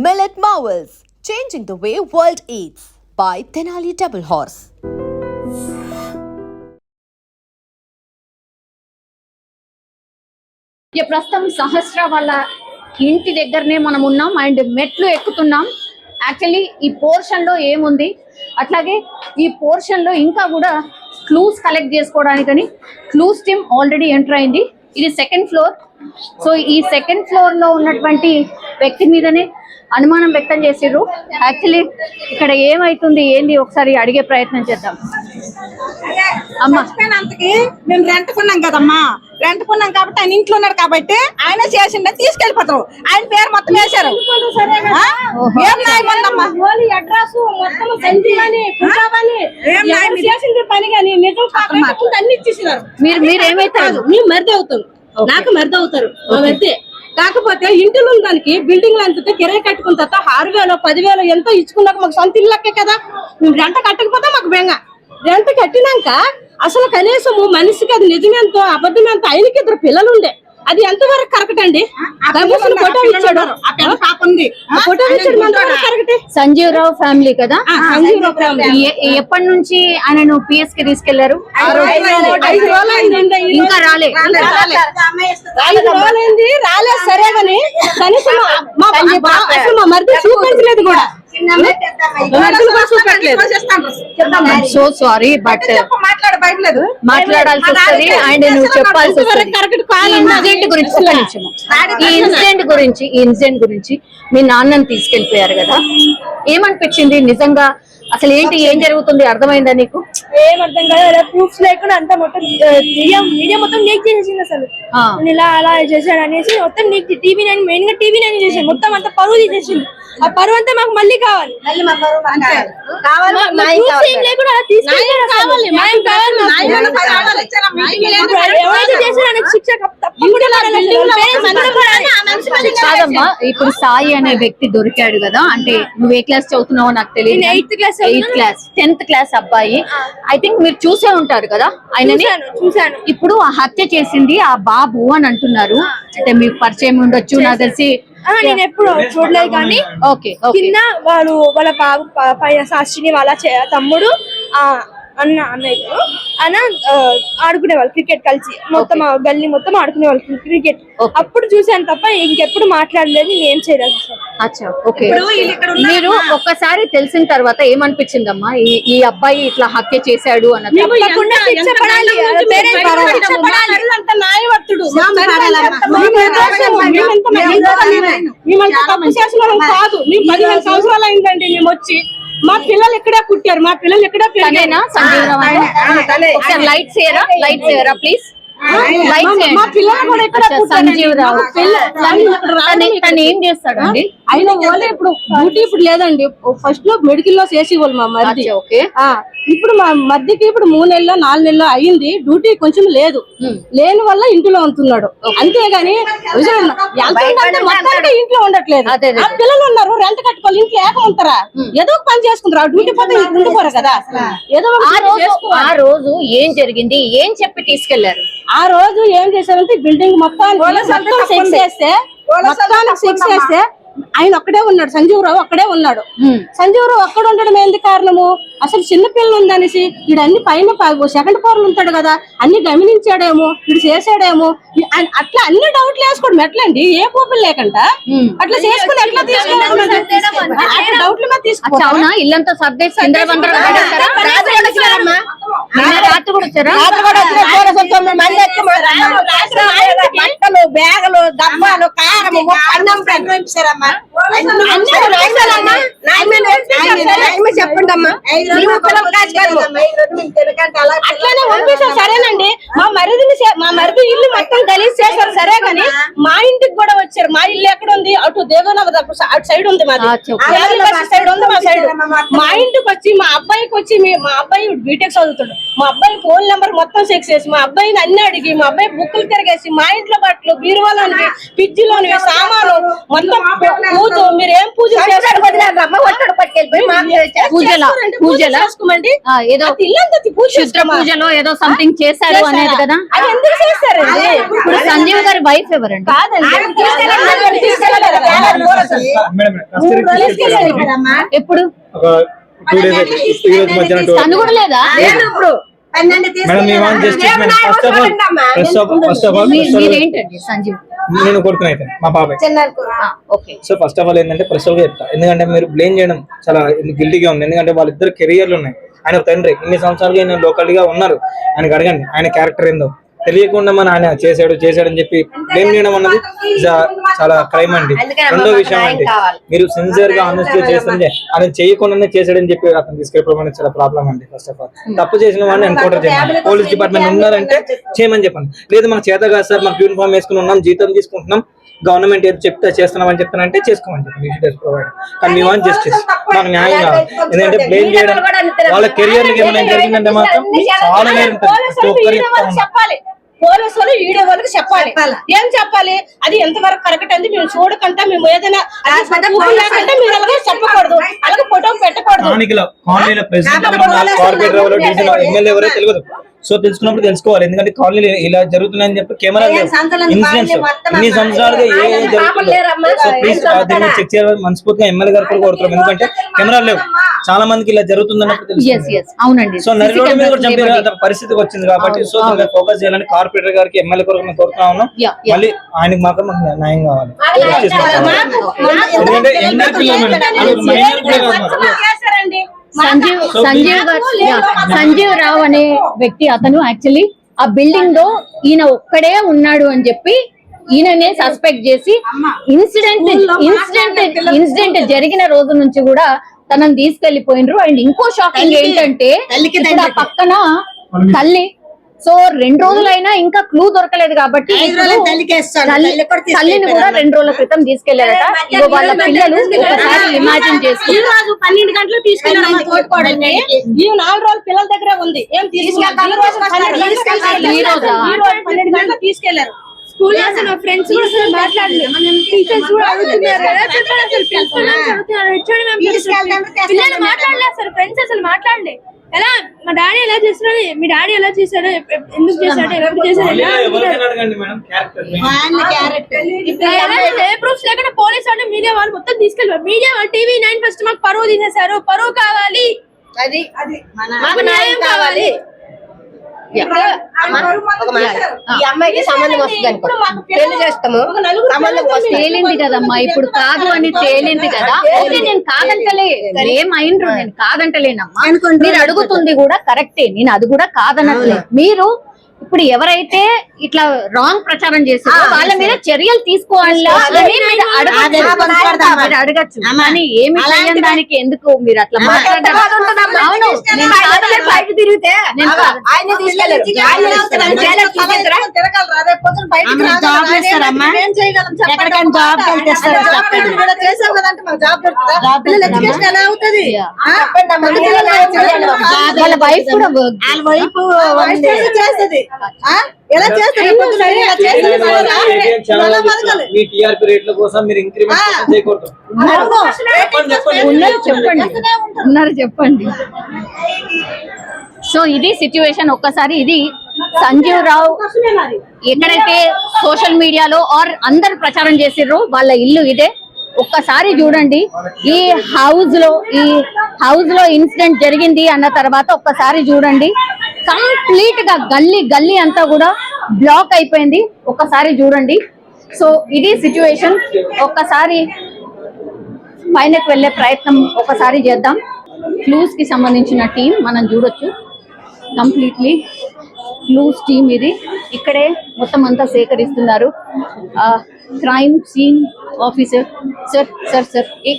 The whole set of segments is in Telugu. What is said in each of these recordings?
Millet Marvels, changing the way world eats by Tenali Double Horse. ప్రస్తుతం సహస్ర వాళ్ళ ఇంటి దగ్గరనే మనం ఉన్నాం అండ్ మెట్లు ఎక్కుతున్నాం. యాక్చువల్లీ ఈ పోర్షన్ లో ఏముంది, అట్లాగే ఈ పోర్షన్ లో ఇంకా కూడా క్లూస్ కలెక్ట్ చేసుకోవడానికని క్లూస్ టీమ్ ఆల్రెడీ ఎంటర్ అయింది. ఇది సెకండ్ ఫ్లోర్. సో ఈ సెకండ్ ఫ్లోర్ లో ఉన్నటువంటి వ్యక్తి మీదనే అనుమానం వ్యక్తం చేసిర్రు. యాక్చువల్లీ ఇక్కడ ఏమైతుంది ఏంది ఒకసారి అడిగే ప్రయత్నం చేద్దాం. అమ్మా, మేము రెంట్ కొన్నాం కదమ్మా, రెంట్ కొన్నాం కాబట్టి ఆయన ఇంట్లో ఉన్నాడు కాబట్టి ఆయన చేసిండే తీసుకెళ్లిపోతారు. ఆయన పేరు మొత్తం వేశారు. మీరేమైతారు? మేము మరిది అవుతారు, నాకు మరిది అవుతారు మరిది. కాకపోతే ఇంటిలో దానికి బిల్డింగ్ అంతా కిరాయి కట్టుకున్న తర్వాత 6,000 10,000 ఎంతో ఇచ్చుకున్నాక మాకు సొంత ఇల్లు లెక్కే కదా. మేము రెంట కట్టకపోతే మాకు బెంగ. రెంట కట్టినాక అసలు కనీసము మనిషికి అది నిజమేంతో అబద్ధమేంతో ఆయనకి 2 పిల్లలు ఉండే. అది ఎంతవరకు కరెక్ట్ అండి? సంజీవరావు ఫ్యామిలీ కదా. ఎప్పటి నుంచి ఆయనను పిఎస్ కి తీసుకెళ్లారు? ఇంకా రాలేదు సరే కానీ కనీసం మా మరిది చూపించలేదు కూడా. సో సారీ బట్ మాట్లాడాల్సి వస్తుంది అండ్ నువ్వు చెప్పాల్సి వస్తుంది. ఈ ఇన్సిడెంట్ గురించి మీ నాన్నని తీసుకెళ్లిపోయారు కదా, ఏమనిపించింది నిజంగా? అసలు ఏంటి, ఏం జరుగుతుంది అర్థమైందా నీకు? ఏం అర్థం కాదు. ప్రూఫ్స్ లేకుండా అంతా మొత్తం మీడియా మొత్తం లీక్ చేసేసింది. అసలు ఇలా అలా చేశాడు అనేసి మొత్తం లీక్. టీవీ9 మెయిన్ గా టీవీ9 చేసాడు. మొత్తం అంతా పరువు తీసేసింది. ఆ పరువు అంతా మాకు మళ్ళీ కావాలి. కాదమ్మా, ఇప్పుడు సాయి అనే వ్యక్తి దొరికాడు కదా, అంటే నువ్వు ఏ క్లాస్ చదువుతున్నావో నాకు తెలియదు. 8th క్లాస్ 10th క్లాస్ అబ్బాయి. ఐ థింక్ మీరు చూసే ఉంటారు కదా ఆయనని. చూసాను. ఇప్పుడు ఆ హత్య చేసింది ఆ బాబు అని అంటున్నారు. అంటే మీకు పరిచయం ఉండొచ్చు, నాకు తెలిసి. నేను ఎప్పుడు చూడలేదు కానీ కింద వాళ్ళ బాబు పైన శాస్త్రిని వాళ్ళ తమ్ముడు అన్నయ్య ఆడుకునే వాళ్ళు క్రికెట్ కలిసి మొత్తం గల్లీ మొత్తం ఆడుకునే వాళ్ళు క్రికెట్. అప్పుడు చూసాను తప్ప ఇంకెప్పుడు మాట్లాడలేదు. ఏం చేయలేదు. మీరు ఒక్కసారి తెలిసిన తర్వాత ఏమనిపించిందమ్మా ఈ అబ్బాయి ఇట్లా హత్య చేశాడు అన్నది? కాదు, 15 సంవత్సరాలు అయిందండి మేము వచ్చి. మా పిల్లలు ఇక్కడే పుట్టారు, మా పిల్లలు ఇక్కడే పెరిగారు. లైట్స్ చేయరా ప్లీజ్. సంజీవరావు తను ఏం చేస్తాడండి? ఆయన వాళ్ళే ఇప్పుడు డ్యూటీ ఇప్పుడు లేదండి. ఫస్ట్ లో మెడికల్ లో చేసేవాళ్ళు మా మరిది. ఇప్పుడు మా మరిదికి ఇప్పుడు 3 నెలలు 4 నెలలు అయ్యింది. డ్యూటీ కొంచెం లేదు, లేని వల్ల ఇంట్లో ఉంటున్నాడు. అంతేగాని మొత్తానికి ఇంట్లో ఉండట్లేదు. ఆ పిల్లలు ఉన్నారు, రెంట్ కట్టుకోవాలి, ఇంట్లో ఏక ఉంటారా? ఏదో ఒక పని చేసుకుంటారు. డ్యూటీ పోతే ఉండిపోరు కదా. ఏదో ఆ రోజు ఏం జరిగింది, ఏం చెప్పి తీసుకెళ్లారు? ఆ రోజు ఏం చేశారంటే బిల్డింగ్ మొత్తానికి సెక్స్ చేస్తే ఆయన ఒక్కడే ఉన్నాడు. సంజీవరావు ఒక్కడే ఉన్నాడు. సంజీవరావు ఒక్కడ ఉండడం ఏంది కారణము? అసలు చిన్న పిల్లలు ఉందనేసి వీడు అన్ని పైన సెకండ్ ఫ్లోర్ ఉంటాడు కదా, అన్ని గమనించాడేమో, వీడు చేసాడేమో, అట్లా అన్ని డౌట్లు వేసుకోవడం ఎట్లండి? ఏ కోపం లేకుండా అట్లా చేసుకుని ఎట్లా తీసుకోవాలి? డౌట్ల మీద తీసుకోవాలి. ఇల్లంతా సర్దేసి రాత్రి కూడా వచ్చారా? బట్టలు, బ్యాగులు, డబ్బాలు, కారము, అన్నం చెప్పండి అమ్మా. అట్లానే పంపిస్తారు. సరేనండి, మా మరిది ఇల్లు మొత్తం గలీజ్ చేశారు. సరే కానీ మా ఇంటికి కూడా వచ్చారు. మా ఇల్లు ఎక్కడ ఉంది? అటు దేవనగర్ అటు సైడ్ ఉంది, మాది సైడ్ ఉంది. మా సైడ్ మా ఇంటికి వచ్చి మా అబ్బాయికి వచ్చి మా అబ్బాయి బీటెక్ చదువుతాడు. మా అబ్బాయి ఫోన్ నెంబర్ మొత్తం చెక్ చేసి మా అబ్బాయిని అన్ని అడిగి మా అబ్బాయి బుక్కులు తిరిగేసి మా ఇంట్లో బట్టలు, బీరువాలోనివి, ఫ్రిడ్జ్ లోనివి, సామాను మొత్తం పూజ మీరు ఏం పూజలు పూజల చేసుకోమండి ఏదో ఇల్లంతా పూజ క్షుద్ర పూజలో ఏదో సంథింగ్ చేశారు అనేది కదా. అది ఎందుకు చేస్తారండి? ఇప్పుడు సంజీవ్ గారి వైఫ్ ఎవరండి? ఎప్పుడు తను కూడా లేదా? మీరేంటండి సంజీవ్? నేను కొడుకుని అయితే మా బాబాయ్. సో ఫస్ట్ ఆఫ్ ఆల్ ఏంటంటే పర్సనల్ గా చెప్తా, ఎందుకంటే మీరు బ్లేమ్ చేయడం చాలా గిల్టీగా ఉంది. ఎందుకంటే వాళ్ళిద్దరు కెరియర్లు ఉన్నాయి. ఆయన తండ్రి ఇన్ని సంవత్సరాలుగా ఆయన లోకల్ గా ఉన్నారు, ఆయనకు అడగండి ఆయన క్యారెక్టర్ ఏందో. తెలియకుండా మన ఆయన చేశాడు అని చెప్పి బ్లేమ్ చేయడం అన్నది చాలా క్రైమ్ అండి. రెండో విషయం అంటే మీరు సిన్సియర్ గా ఆనెస్ట్ గా చేస్తుంటే ఆయన చేయకుండానే చేశాడని చెప్పి అతను తీసుకెళ్ళడం అనేది చాలా ప్రాబ్లం అండి. ఫస్ట్ ఆఫ్ ఆల్ తప్పు చేసిన వాడిని ఎన్కౌంటర్ చేయండి. పోలీస్ డిపార్ట్మెంట్ ఉన్నారంటే చేయమని చెప్పండి. లేదు మాకు చేత కాదు సార్, మాకు యూనిఫామ్ వేసుకుని ఉన్నాం, జీతం తీసుకుంటున్నాం, గవర్నమెంట్ ఏదో చెప్తే చేస్తున్నామని చెప్తానంటే చేసుకోమని చెప్పి ప్రొవైడ్. కానీ మీ వాంట్ జస్టిస్, మాకు న్యాయం కావాలి. ఎందుకంటే బ్లేమ్ చేయడం వాళ్ళ కెరియర్లకి ఏమైనా జరిగిందంటే మాత్రం చాలా వేరు ఉంటుంది. చెప్పాలి పోలీసులు వీడియో వాళ్ళకి చెప్పాలి. ఏం చెప్పాలి? అది ఎంతవరకు కరెక్ట్ అంది మేము చూడకుండా మేము ఏదైనా మీరు అలాగే చెప్పకూడదు, అలాగే ఫోటో పెట్టకూడదు. ఎమ్మెల్యే ఎవరో తెలియదు. సో తెలుసుకున్నప్పుడు తెలుసుకోవాలి. ఎందుకంటే కాలనీ ఇలా జరుగుతున్నాయని చెప్పి కెమెరా ఇన్సిడెంట్స్ ఇన్ని సంవత్సరాలుగా ఏ జరుగుతుందో సో ప్లీజ్ చెక్ చేయాలి. మనస్ఫూర్తిగా ఎమ్మెల్యే గారు కూడా కోరుతున్నాం. ఎందుకంటే కెమెరాలు లేవు, చాలా మందికి ఇలా జరుగుతుందన్నప్పుడు తెలుసు. సో నరి రోడ్డు మీద కూడా చంపే పరిస్థితికి వచ్చింది కాబట్టి సో ఫోకస్ చేయాలని కార్పొరేటర్ గారికి ఎమ్మెల్యే కొరకు మేము కోరుతా ఉన్నాం. మళ్ళీ ఆయనకి మాత్రం మాకు న్యాయం కావాలి. ఎందుకంటే ఎందరి సంజీవ్ రావు అనే వ్యక్తి అతను యాక్చువల్లీ ఆ బిల్డింగ్ లో ఈయన ఒక్కడే ఉన్నాడు అని చెప్పి ఈయననే సస్పెక్ట్ చేసి ఇన్సిడెంట్ జరిగిన రోజు నుంచి కూడా తనని తీసుకెళ్లిపోయినరు. అండ్ ఇంకో షాకింగ్ ఏంటంటే ఇక్కడ పక్కన తల్లి. సో 2 రోజులైనా ఇంకా క్లూ దొరకలేదు కాబట్టి తల్లిని కూడా 2 రోజుల క్రితం తీసుకెళ్లారట. ఇగో వాళ్ళ పిల్లలు ఒకసారి ఇమాజిన్ చేసుకుని 12 గంటలు తీసుకెళ్లారు. 4 రోజులు పిల్లల దగ్గర ఉంది. ఏం తీసుకెళ్లారు? తీసుకెళ్లారు. స్కూల్ అసలు ఫ్రెండ్స్ కూడా అసలు మాట్లాడలేదు. టీచర్స్ కూడా అడుగుతున్నారు కదా, చెప్పండి అసలు పిల్లలు మాట్లాడలేదు. అసలు ఫ్రెండ్స్ అసలు మాట్లాడలే. ఎలా మా డాడీ ఎలా చేస్తాడు, మీ డాడీ ఎలా చేశాడు, ఎందుకు చేశాడు, ఎప్పుడు చేశాడు, ఏ ప్రూఫ్స్ లేకుండా పోలీస్ అంటే మీడియా వాళ్ళు మొత్తం తీసుకెళ్ళారు. మీడియా వాళ్ళు TV9 ఫస్ట్ మాకు పరువు తీసేశారు. పరువు కావాలి, అది మాకు న్యాయం కావాలి. ఈ అమ్మాయికి సంబంధం వస్తుంది అనుకో, పెళ్లి చేస్తాము. తేలింది కదమ్మా, ఇప్పుడు కాదు అని తేలింది కదా. ఓకే, నేను కాదంటలే, ఏమైండ్రు, నేను కాదంటలేనమ్మా. మీరు అడుగుతుంది కూడా కరెక్టే, నేను అది కూడా కాదనట్లే. మీరు ఇప్పుడు ఎవరైతే ఇట్లా రాంగ్ ప్రచారం చేశారో వాళ్ళ మీద చర్యలు తీసుకోవాలా అని మీరు అడగచ్చు. కానీ ఏమి చేయని దానికి ఎందుకు మీరు అట్లా మాట్లాడారు? అవును, తిరిగితే వాళ్ళ వైఫ్ కూడా చేస్తుంది. ఎలా చేస్తారు? మీ టీఆర్పీ రేట్ల కోసం మీరు ఇంక్రిమెంట్ చేయకూడదు. ఉన్నారు చెప్పండి. సో ఇది సిచ్యువేషన్. ఒక్కసారి ఇది సంజీవ్ రావు ఎక్కడైతే సోషల్ మీడియాలో ఆర్ అందరు ప్రచారం చేసిర్రు వాళ్ళ ఇల్లు ఇదే. ఒక్కసారి చూడండి, ఈ హౌస్ లో ఇన్సిడెంట్ జరిగింది అన్న తర్వాత ఒక్కసారి చూడండి, కంప్లీట్ గా గల్లీ అంతా కూడా బ్లాక్ అయిపోయింది. ఒక్కసారి చూడండి. సో ఇది సిచ్యువేషన్. ఒక్కసారి పైనకి వెళ్లే ప్రయత్నం ఒకసారి చేద్దాం. క్లూస్ కి సంబంధించిన టీం మనం చూడొచ్చు. కంప్లీట్లీ క్లూస్ టీమ్ ఇది. ఇక్కడే మొత్తం అంతా సేకరిస్తున్నారు. క్రైమ్ సీన్ ఆఫీసర్ సార్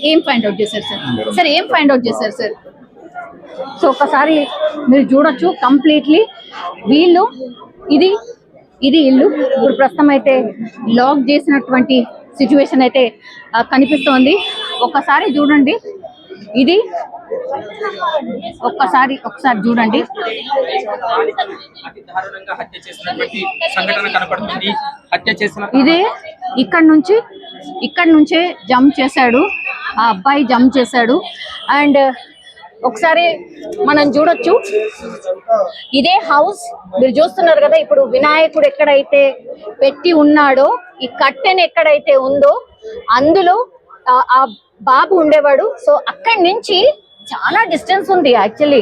ఏం ఫైండ్ అవుట్ చేశారు సార్? ఏం ఫైండ్ అవుట్ చేశారు సార్? సో ఒకసారి మీరు చూడొచ్చు కంప్లీట్లీ వీళ్ళు ఇది ఇల్లు ఇప్పుడు ప్రస్తుతం అయితే లాక్ చేసినటువంటి సిచ్యువేషన్ అయితే కనిపిస్తోంది. ఒక్కసారి చూడండి, ఇది ఒకసారి చూడండి. ఇదే ఇక్కడ నుంచి ఇక్కడ నుంచే జంప్ చేశాడు, ఆ అబ్బాయి జంప్ చేశాడు. అండ్ ఒకసారి మనం చూడొచ్చు, ఇదే హౌస్ మీరు చూస్తున్నారు కదా. ఇప్పుడు వినాయకుడు ఎక్కడైతే పెట్టి ఉన్నాడో, ఈ కట్టెన్ ఎక్కడైతే ఉందో అందులో ఆ బాబు ఉండేవాడు. సో అక్కడి నుంచి చాలా డిస్టెన్స్ ఉంది యాక్చువల్లీ.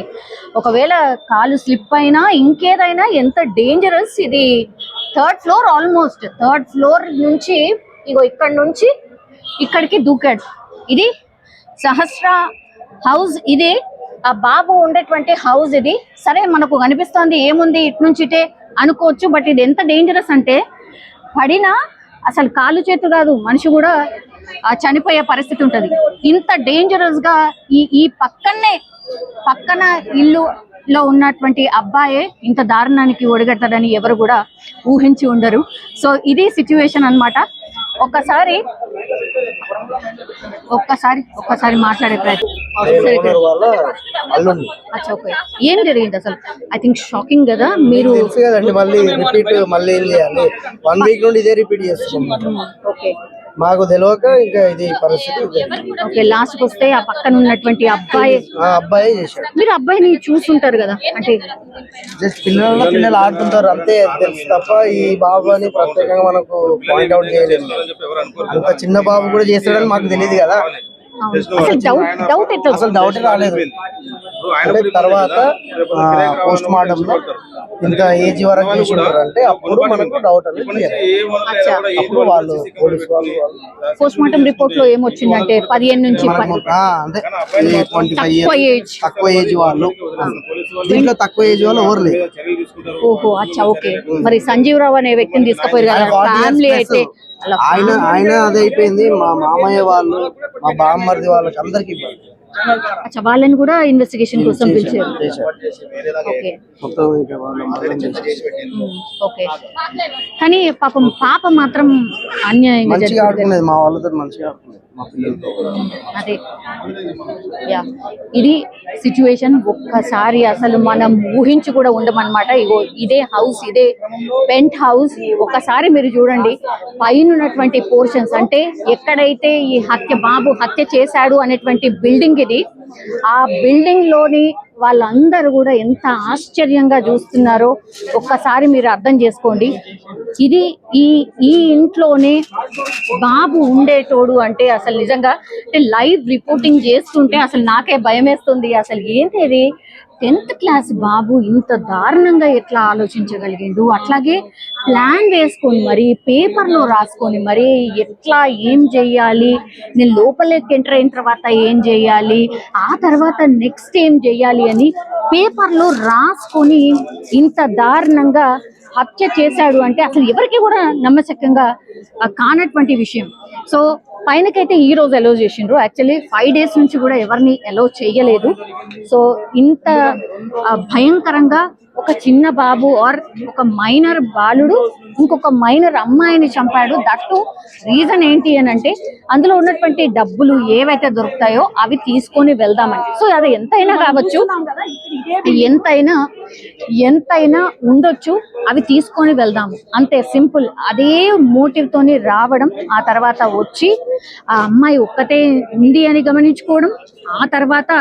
ఒకవేళ కాలు స్లిప్ అయినా ఇంకేదైనా ఎంత డేంజరస్. ఇది 3rd floor, almost 3rd floor నుంచి ఇగో ఇక్కడ నుంచి ఇక్కడికి దూకాడు. ఇది సహస్ర హౌస్, ఇది ఆ బాబు ఉండేటువంటి హౌస్ ఇది. సరే మనకు కనిపిస్తోంది ఏముంది ఇటు నుంచి ఇటే అనుకోవచ్చు, బట్ ఇది ఎంత డేంజరస్ అంటే పడినా అసలు కాలు చేతు కాదు, మనిషి కూడా చనిపోయే పరిస్థితి ఉంటది. ఇంత డేంజరస్ గా ఈ పక్కన ఇల్లులో ఉన్నటువంటి అబ్బాయే ఇంత దారుణానికి ఒడిగడతాడని ఎవరు కూడా ఊహించి ఉండరు. సో ఇది సిచ్యువేషన్ అన్నమాట. ఒక్కసారి మాట్లాడే ప్రయత్నం. ఏం జరిగింది అసలు? ఐ థింక్ షాకింగ్ కదా. మీరు మళ్ళీ ఏం చేయాలి, 1 వీక్ నుండి ఇదే రిపీట్ చేస్తున్నాం. ఓకే, మాకు తెలియక ఇంకా ఇది పరిస్థితి. ఓకే, లాస్ట్ కి వస్తే ఆ పక్కన ఉన్నటువంటి అబ్బాయి చేశాడు. మీరు అబ్బాయిని చూస్తుంటారు కదా, అంటే జస్ట్ పిల్లలు ఆడుతుంటారు అంతే తెలుసు తప్ప ఈ బాబు అని ప్రత్యేకంగా మనకు పాయింట్ అవుట్ చేయలేదు. అంత చిన్న బాబు కూడా చేస్తాడని మాకు తెలియదు కదా. అసలు డౌట్ రాలేదు. అంటే తర్వాత పోస్ట్ మార్టం లో ఇంత ఏజ్ వరకు చేసినారు అంటే అప్పుడు మనకు డౌట్ అనేది. అప్పుడు వాళ్ళు పోలీసు వాళ్ళు పోస్ట్ మార్టం రిపోర్ట్ లో ఏమొచ్చిందంటే 15 నుంచి అంటే 25 తక్కువ ఏజ్ వాళ్ళు, దీంట్లో తక్కువ ఏజ్ వాళ్ళు ఎవరు లేదు. ఓహో, అచ్చా, ఓకే. మరి సంజీవ్ రావు అనే వ్యక్తిని తీసుకుపోయారు కదా, ఫ్యామిలీ అయితే ఆయన అదే అయిపోయింది. మా మామయ్య వాళ్ళు, మా బామ్మర్ది వాళ్ళకి అందరికి అచ్చా, వాళ్ళని కూడా ఇన్వెస్టిగేషన్ కోసం పిలిచారు. ఓకే, కానీ పాప మాత్రం అన్యాయంగా మంచిగా ఆడుకునేది, మా వాళ్ళతో మంచిగా ఆడుకునేది, మా పిల్లలతో. అదే ఇది సిచ్యువేషన్. ఒక్కసారి అసలు మనం ఊహించి కూడా ఉండమన్నమాట. ఇగో ఇదే హౌస్, ఇదే పెంట్ హౌస్. ఒక్కసారి మీరు చూడండి పైన ఉన్నటువంటి పోర్షన్స్, అంటే ఎక్కడైతే ఈ బాబు హత్య చేశాడు అనేటువంటి బిల్డింగ్ ఇది. ఆ బిల్డింగ్ లోని వాళ్ళందరూ కూడా ఎంత ఆశ్చర్యంగా చూస్తున్నారో ఒక్కసారి మీరు అర్థం చేసుకోండి. ఇది ఈ ఇంట్లోనే బాబు ఉండేటోడు అంటే అసలు నిజంగా లైవ్ రిపోర్టింగ్ చేస్తుంటే అసలు నాకే భయం వేస్తుంది. అసలు ఏంటి ఇది, 10th క్లాస్ బాబు ఇంత దారుణంగా ఎట్లా ఆలోచించగలిగిండు? అట్లాగే ప్లాన్ వేసుకొని మరి పేపర్లో రాసుకొని మరి ఎట్లా ఏం చెయ్యాలి, నేను లోపలికి ఎంటర్ అయిన తర్వాత ఏం చెయ్యాలి, ఆ తర్వాత నెక్స్ట్ ఏం చెయ్యాలి అని పేపర్లో రాసుకొని ఇంత దారుణంగా హత్య చేశాడు అంటే అసలు ఎవరికి కూడా నమ్మశక్యంగా కానటువంటి విషయం. సో పైనకైతే ఈ రోజు అలౌ చేసిండ్రు. యాక్చువల్లీ 5 days నుంచి కూడా ఎవరిని అలౌ చేయలేదు. సో ఇంత భయంకరంగా ఒక చిన్న బాబు ఆర్ ఒక మైనర్ బాలుడు ఇంకొక మైనర్ అమ్మాయిని చంపాడు. దట్టు రీజన్ ఏంటి అని అంటే అందులో ఉన్నటువంటి డబ్బులు ఏవైతే దొరుకుతాయో అవి తీసుకొని వెళ్దామని. సో అది ఎంతైనా కావచ్చు, ఎంతైనా ఉండొచ్చు, అవి తీసుకొని వెళ్దాము అంతే సింపుల్. అదే మోటివ్ తోని రావడం, ఆ తర్వాత వచ్చి ఆ అమ్మాయి ఒక్కతే ఉంది అని గమనించుకోవడం, ఆ తర్వాత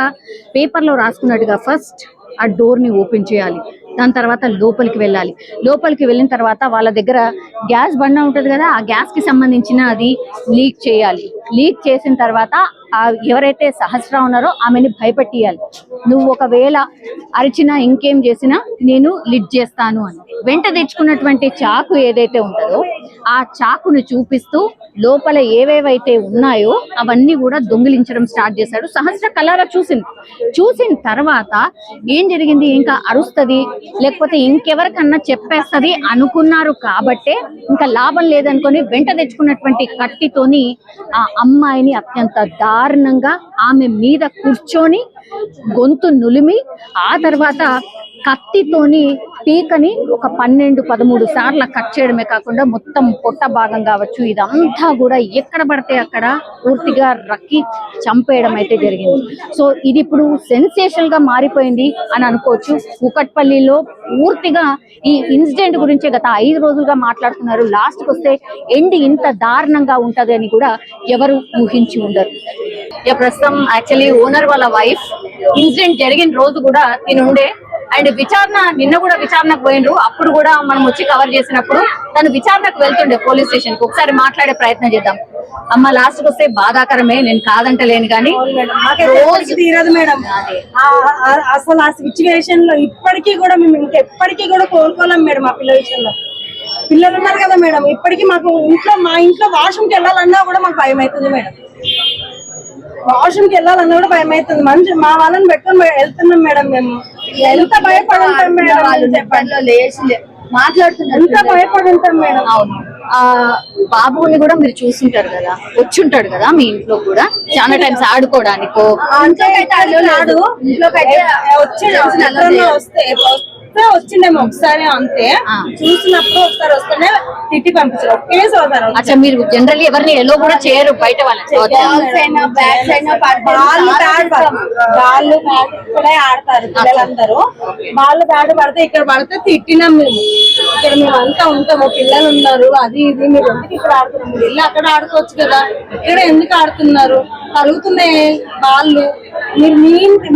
పేపర్లో రాసుకున్నట్టుగా ఫస్ట్ ఆ డోర్ని ఓపెన్ చేయాలి, దాని తర్వాత లోపలికి వెళ్ళాలి. లోపలికి వెళ్ళిన తర్వాత వాళ్ళ దగ్గర గ్యాస్ బండ ఉంటుంది కదా, ఆ గ్యాస్కి సంబంధించిన అది లీక్ చేయాలి. లీక్ చేసిన తర్వాత ఎవరైతే సహస్ర ఉన్నారో ఆమెని భయపెట్టియాలి. నువ్వు ఒకవేళ అరిచినా ఇంకేం చేసినా నేను లిడ్ చేస్తాను అని. వెంట తెచ్చుకున్నటువంటి చాకు ఏదైతే ఉంటుందో ఆ చాకును చూపిస్తూ లోపల ఏవేవైతే ఉన్నాయో అవన్నీ కూడా దొంగిలించడం స్టార్ట్ చేశాడు. సహస్ర కలారా చూసిన తర్వాత ఏం జరిగింది, ఇంకా అరుస్తుంది లేకపోతే ఇంకెవరికన్నా చెప్పేస్తుంది అనుకున్నారు కాబట్టే ఇంకా లాభం లేదనుకొని వెంట తెచ్చుకున్నటువంటి కత్తితోని ఆ అమ్మాయిని అత్యంత దారుణంగా ఆమె మీద కూర్చొని గొంతు నులిమి, ఆ తర్వాత కత్తితోని పీకని ఒక 12-13 సార్లు కట్ చేయడమే కాకుండా మొత్తం పొట్ట భాగం కావచ్చు, ఇదంతా కూడా ఎక్కడ పడితే అక్కడ పూర్తిగా రక్కి చంపేయడం అయితే జరిగింది. సో ఇది ఇప్పుడు సెన్సేషనల్ గా మారిపోయింది అని అనుకోవచ్చు. కూకట్పల్లిలో పూర్తిగా ఈ ఇన్సిడెంట్ గురించే గత 5 రోజులుగా మాట్లాడుతున్నారు. లాస్ట్ కి వస్తే ఎండ్ ఇంత దారుణంగా ఉంటది అని కూడా ఎవరు ఊహించి ఉండరు. ఇక ప్రస్తుతం యాక్చువల్లీ ఓనర్ వాళ్ళ వైఫ్ ఇన్సిడెంట్ జరిగిన రోజు కూడా తినుండే అండ్ విచారణ నిన్న కూడా విచారణకు పోయినరు. అప్పుడు కూడా మనం వచ్చి కవర్ చేసినప్పుడు తను విచారణకు వెళ్తుండే పోలీస్ స్టేషన్ కి. ఒకసారి మాట్లాడే ప్రయత్నం చేద్దాం. అమ్మ లాస్ట్ కి వస్తే బాధాకరమే, నేను కాదంటలేను కానీ తీరదు మేడం. అసలు ఆ సిచ్యువేషన్ లో ఇప్పటికీ కూడా మేము ఇంకెప్పటికీ కూడా కోరుకోలేం మేడం. ఆ పిల్లల విషయంలో పిల్లలు ఉన్నారు కదా మేడం, ఇప్పటికీ మాకు మా ఇంట్లో వాష్రూమ్కి వెళ్ళాలన్నా కూడా మాకు భయం అవుతుంది మేడం. వాష్రూమ్కి వెళ్ళాలన్నా కూడా భయం అవుతుంది. మంచి మా వాళ్ళని పెట్టుకొని వెళ్తున్నాం మేడం. మేము ఎంత భయపడి ఉంటాం మేడం, చెప్పండి. మాట్లాడుతున్నారు, ఎంత భయపడి ఉంటాం మేడం. అవును. ఆ బాబుని కూడా మీరు చూసుంటారు కదా, వచ్చుంటాడు కదా మీ ఇంట్లో కూడా చాలా టైమ్స్ ఆడుకోవడానికో. వచ్చిండేమో ఒకసారి అంతే, చూసినప్పుడు ఒకసారి వస్తేనే తిట్టి పంపించారు. ఒకేసారి అచ్చా, మీరు జనరల్లీ ఎవరిని ఎలో కూడా చేయరు బయట వాళ్ళని? వాళ్ళు బ్యాట్ కూడా ఆడతారు పిల్లలందరూ. వాళ్ళు బ్యాట్ పడితే ఇక్కడ పడితే తిట్టినాం మేము. ఇక్కడ మేము అంతా ఉంటాము, పిల్లలు ఉన్నారు, అది ఇది, మీరు ఎందుకు ఇక్కడ ఆడుతున్నారు? మీరు వెళ్ళి అక్కడ ఆడుకోవచ్చు కదా, ఇక్కడ ఎందుకు ఆడుతున్నారు? కలుగుతున్నాయి వాళ్ళు. మీరు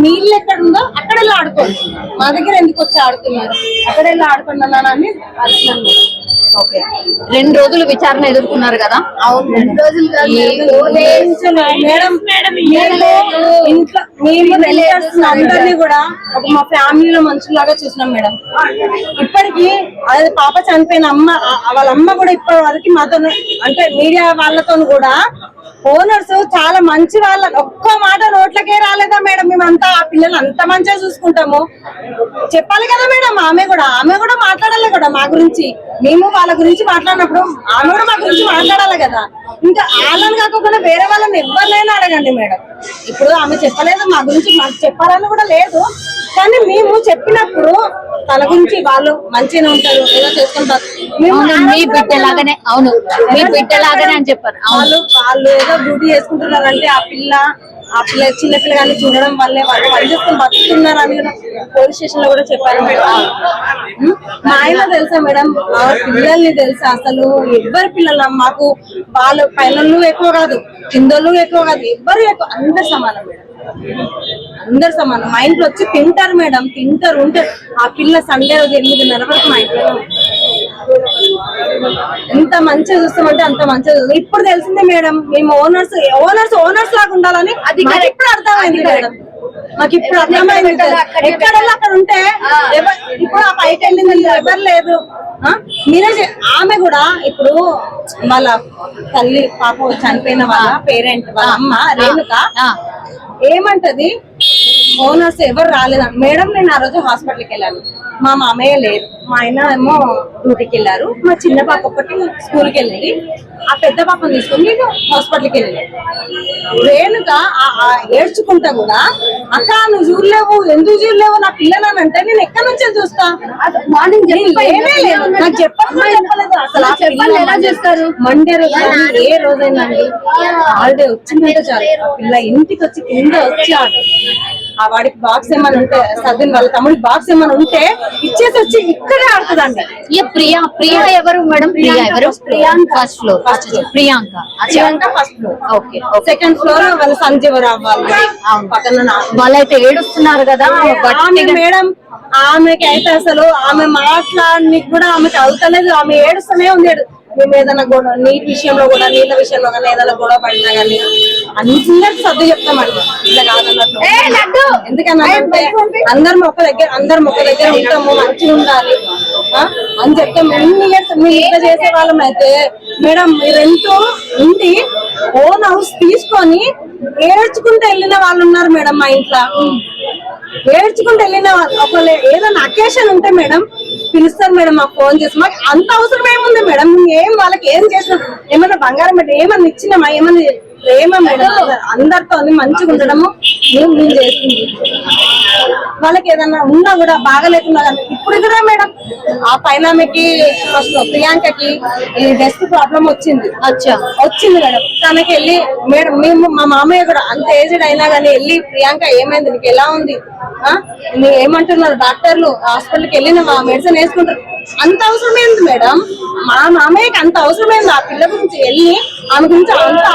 మీ ఇల్లు ఎక్కడ ఉందో అక్కడ వెళ్ళి ఆడుకోవచ్చు, మా దగ్గర ఎందుకు వచ్చి ఆడుతున్నారు? అక్కడ వెళ్ళి ఆడుకున్నాను అని అడుగుతున్నాను. ఓకే, 2 రోజులు విచారణ ఎదుర్కొన్నారు కదా? అవును, 2 రోజులు మేడం. ఇంట్లో మేము రిలేటివ్స్ అందరినీ కూడా ఒక మా ఫ్యామిలీలో మనుషులాగా చూసినాం మేడం. ఇప్పటికీ అదే పాప చనిపోయిన అమ్మ, వాళ్ళ అమ్మ కూడా ఇప్పటి వరకు మాతో, అంటే మీడియా వాళ్ళతో కూడా ఓనర్స్ చాలా మంచి వాళ్ళ, ఒక్క మాట నోట్లకే రాలేదా మేడం? మేమంతా ఆ పిల్లలు అంత మంచిగా చూసుకుంటాము. చెప్పాలి కదా మేడం, ఆమె కూడా మాట్లాడాలి కదా మా గురించి. మేము వాళ్ళ గురించి మాట్లాడినప్పుడు ఆమె కూడా మా గురించి మాట్లాడాలి కదా. ఇంకా వాళ్ళని కాకుండా వేరే వాళ్ళని ఎవరినైనా అడగండి మేడం. ఇప్పుడు ఆమె చెప్పలేదు మా గురించి, మాకు చెప్పాలని కూడా లేదు. కానీ మేము చెప్పినప్పుడు తన గురించి వాళ్ళు మంచిగానే ఉంటారు, ఏదో చేసుకుంటారు. మీ బిడ్డలాగానే, అవును మీ బిడ్డలాగానే అని చెప్పారు. వాళ్ళు ఏదో డ్యూటీ చేసుకుంటున్నారంటే ఆ పిల్ల చిన్న పిల్లగాన్ని చూడడం వల్లే వాళ్ళు పనిచేసుకుని బతుకుతున్నారు అని పోలీస్ స్టేషన్ లో కూడా చెప్పారు మేడం. మా ఆయన తెలుసా మేడం, ఆ పిల్లల్ని తెలుసా? అసలు ఎవ్వరి పిల్లలు మాకు, వాళ్ళు పైనలు ఎక్కువ కాదు, కిందలు ఎక్కువ కాదు, ఎవ్వరు ఎక్కువ, అందరు సమానం మేడం, అందరు సమానం. మా ఇంట్లో వచ్చి తింటారు మేడం, తింటారు ఉంటారు. ఆ పిల్ల సండే రోజు 8:30 వరకు మా ఇంట్లో ఎంత మంచిగా చూస్తామంటే అంత మంచిగా చూస్తాం. ఇప్పుడు తెలిసిందే మేడం, మేము ఓనర్స్ లాగా ఉండాలని అది ఇప్పుడు అర్థమైంది మేడం. మాకు ఇప్పుడు అర్థమైంది. ఎక్కడెళ్ళి అక్కడ ఉంటే ఇప్పుడు ఆ పైకి వెళ్ళింది ఎవరు లేదు. మీరే ఆమె కూడా ఇప్పుడు వాళ్ళ తల్లి పాప చనిపోయిన వాళ్ళ పేరెంట్, వాళ్ళ అమ్మ రేణుక ఏమంటది, ఓనర్స్ ఎవరు రాలేదా మేడం? నేను ఆ రోజు హాస్పిటల్కి వెళ్ళాను, మా మామయ్య లేరు, మా ఆయన ఏమో డ్యూటీకి వెళ్ళారు, మా చిన్న పాప ఒకటి స్కూల్కి వెళ్ళింది, ఆ పెద్ద పాపను తీసుకొని నేను హాస్పిటల్కి వెళ్ళాను. రేణుక ఏడ్చుకుంటా కూడా, అక్క నువ్వు చూడలేవు, ఎందుకు చూడలేవు నా పిల్లలని అంటే, నేను ఎక్కడి నుంచే చూస్తా? మార్నింగ్ నాకు చెప్పలేదు అసలు. ఎలా చేస్తారు? మండే రోజు ఏ రోజైనా హాలిడే వచ్చిందంటే చాలు, ఆ పిల్ల ఇంటికి వచ్చి కింద వచ్చి ఆ వాడికి బాక్స్ ఏమైనా ఉంటే, సదిన్ వాళ్ళ తమ్ముడికి బాక్స్ ఏమైనా ఉంటే ఇచ్చేసి వచ్చి ఇక్కడే ఆడుతుందండి. ప్రియా ఎవరు మేడం? ప్రియా ఎవరు? Priyanka first floor, Priyanka first floor. Okay, second floor వాళ్ళ సంజీవరావు వాళ్ళు పక్కన. వాళ్ళైతే ఏడుస్తున్నారు కదా మేడం. ఆమెకి అయితే అసలు ఆమె మాట్లాడడానికి కూడా ఆమెకి అవుతలేదు, ఆమె ఏడుస్తూనే ఉంది. మేము ఏదైనా గొడవ, నీటి విషయంలో కూడా, నీళ్ళ విషయంలో కానీ ఏదైనా గొడవ పడినా కానీ అందరికి సర్దు చెప్తామండి, ఇట్లా కాదన్నట్టు. ఎందుకనంటే అందరం ఒక దగ్గర ఉంటాము, మంచిగా ఉండాలి అని చెప్తాం. ఎన్ని ఇయర్స్ మీరు ఇట్లా చేసే వాళ్ళం అయితే మేడం, మీరెంతో ఉండి ఓన్ హౌస్ తీసుకొని ఏడ్చుకుంటూ వెళ్ళిన వాళ్ళు ఉన్నారు మేడం. మా ఇంట్లో ఏడ్చుకుంటూ వెళ్ళిన ఒకళ్ళు ఏదైనా అకేషన్ ఉంటే మేడం పిలుస్తారు మేడం, మాకు ఫోన్ చేసి. మాకు అంత అవసరం ఏముంది మేడం? ఏం వాళ్ళకి ఏం చేసినా, ఏమన్నా బంగారం పెట్టి ఏమన్నా ఇచ్చినామా, ఏమన్నా ప్రేమ మేడం, అందరితో మంచిగా ఉండడము మేము చేస్తుంది. వాళ్ళకి ఏదన్నా ఉన్నా కూడా బాగా లేకున్నా కానీ ఇప్పుడు కూడా మేడం ఆ పైన ఆమెకి ఫస్ట్ ప్రియాంకకి ఈ డెస్క్ ప్రాబ్లం వచ్చింది మేడం. తనకి వెళ్ళి మేడం మేము మా మామయ్య కూడా అంత ఏజ్డ్ అయినా కానీ వెళ్ళి ప్రియాంక ఏమైంది, నీకు ఎలా ఉంది, ఏమంటున్నారు డాక్టర్లు, హాస్పిటల్కి వెళ్ళిన మెడిసిన్ వేసుకుంటారు. అంత అవసరమైంది మేడం, మా మామయ్యకి అంత అవసరమైంది ఆ పిల్ల గురించి వెళ్ళి ఆమె గురించి అంత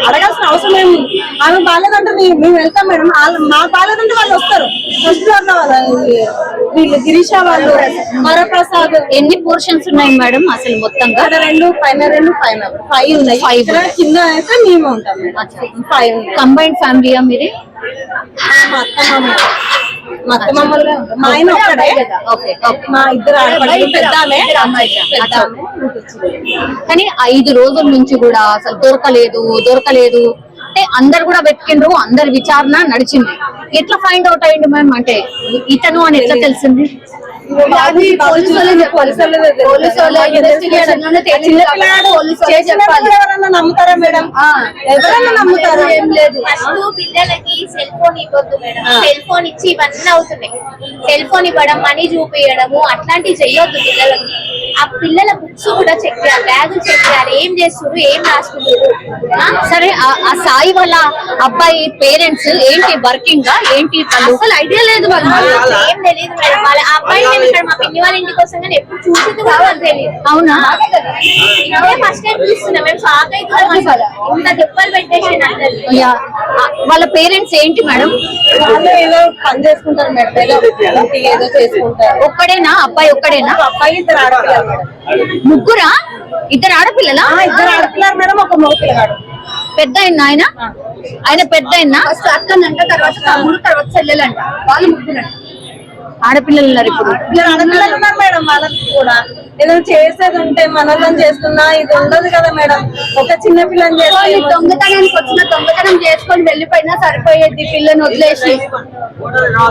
అడగాల్సిన అవసరం ఏమి. ఆమె బాగాలేదంటే మేము వెళ్తాం మేడం, మాకు బాగాలేదంటే వాళ్ళు వస్తారు. ఫస్ట్ ఫ్లోర్ లో వీళ్ళు గిరీష వాళ్ళు, వరప్రసాద్. ఎన్ని పోర్షన్స్ ఉన్నాయి మేడం అసలు మొత్తంగా? 2 పైన 2 పైన 5 ఉన్నాయి. 5 కింద అయితే మేము ఉంటాం మేడం. 5 కంబైన్డ్ ఫ్యామిలీయా మీది? మా అత్త మామూలుగా మా ఆయన ఒక్కడే, మా ఇద్దరు ఆడపడుచు, పెద్ద ఆమె. కానీ 5 రోజుల నుంచి కూడా అసలు దొరకలేదు అంటే అందరు కూడా వెతికిండ్రు, అందరి విచారణ నడిచింది. ఎట్లా ఫైండ్ అవుట్ అయ్యింది మ్యామ్, అంటే ఇతను అని ఎట్లా తెలిసింది? నమ్ముతారా మేడం? ఎవరైనా నమ్ముతారు? ఏం లేదు. ఫస్ట్ పిల్లలకి సెల్ ఫోన్ ఇవ్వద్దు మేడం. సెల్ ఫోన్ ఇచ్చి ఇవన్నీ అవుతున్నాయి. సెల్ ఫోన్ ఇవ్వడం, మనీ చూపించడము అట్లాంటివి చెయ్యొద్దు పిల్లలకి. ఆ పిల్లల బుక్స్ కూడా చెక్ చేయాలి, బ్యాగులు చెక్ చేయాలి, ఏం చేస్తున్నారు, ఏం రాస్తున్నారు. సరే, ఆ సాయి వాళ్ళ అబ్బాయి పేరెంట్స్ ఏంటి, వర్కింగ్ గా ఏంటి, అసలు ఐడియా లేదు వాళ్ళు. ఏం తెలియదు మేడం. వాళ్ళ అబ్బాయి మేము ఇక్కడ మా పిన్ని వాళ్ళ ఇంటికి వస్తాం కానీ ఎప్పుడు చూసింది కూడా వాళ్ళకి తెలియదు. అవునా? ఇదే ఫస్ట్ టైం చూస్తున్నాం మేము, షాక్ అవుతున్నాం. ఇంత దెబ్బలు పెట్టేసి వాళ్ళ పేరెంట్స్ ఏంటి మేడం? వాళ్ళు ఏదో పని చేసుకుంటారు మేడం, ఏదో చేసుకుంటారు. ఒక్కడేనా అబ్బాయి? ఒక్కడేనా అబ్బాయి? 2 ఆడపిల్లలు మేడం. ముగ్గురా? 2 ఆడపిల్లలా? 2 ఆడపిల్లలు మేడం, ఒక మగ పిల్లగాడు. పెద్ద ఆయన పెద్ద ఫస్ట్ అక్కనంట, తర్వాత తమ్ముడు, తర్వాత చెల్లెలంట. వాళ్ళు ముగ్గురంట. ఆడపిల్లలు ఉన్నారు ఇప్పుడు. 2 ఆడపిల్లలు ఉన్నారు మేడం. వాళ్ళకి కూడా ఏదైనా చేసేది ఉంటే మనోళ్ళని చేస్తున్నా ఇది ఉండదు కదా మేడం. ఒక చిన్న పిల్లని చేసి దొంగతనానికి వచ్చిన దొంగతనం చేసుకొని వెళ్ళిపోయినా సరిపోయేది పిల్లని వదిలేసి.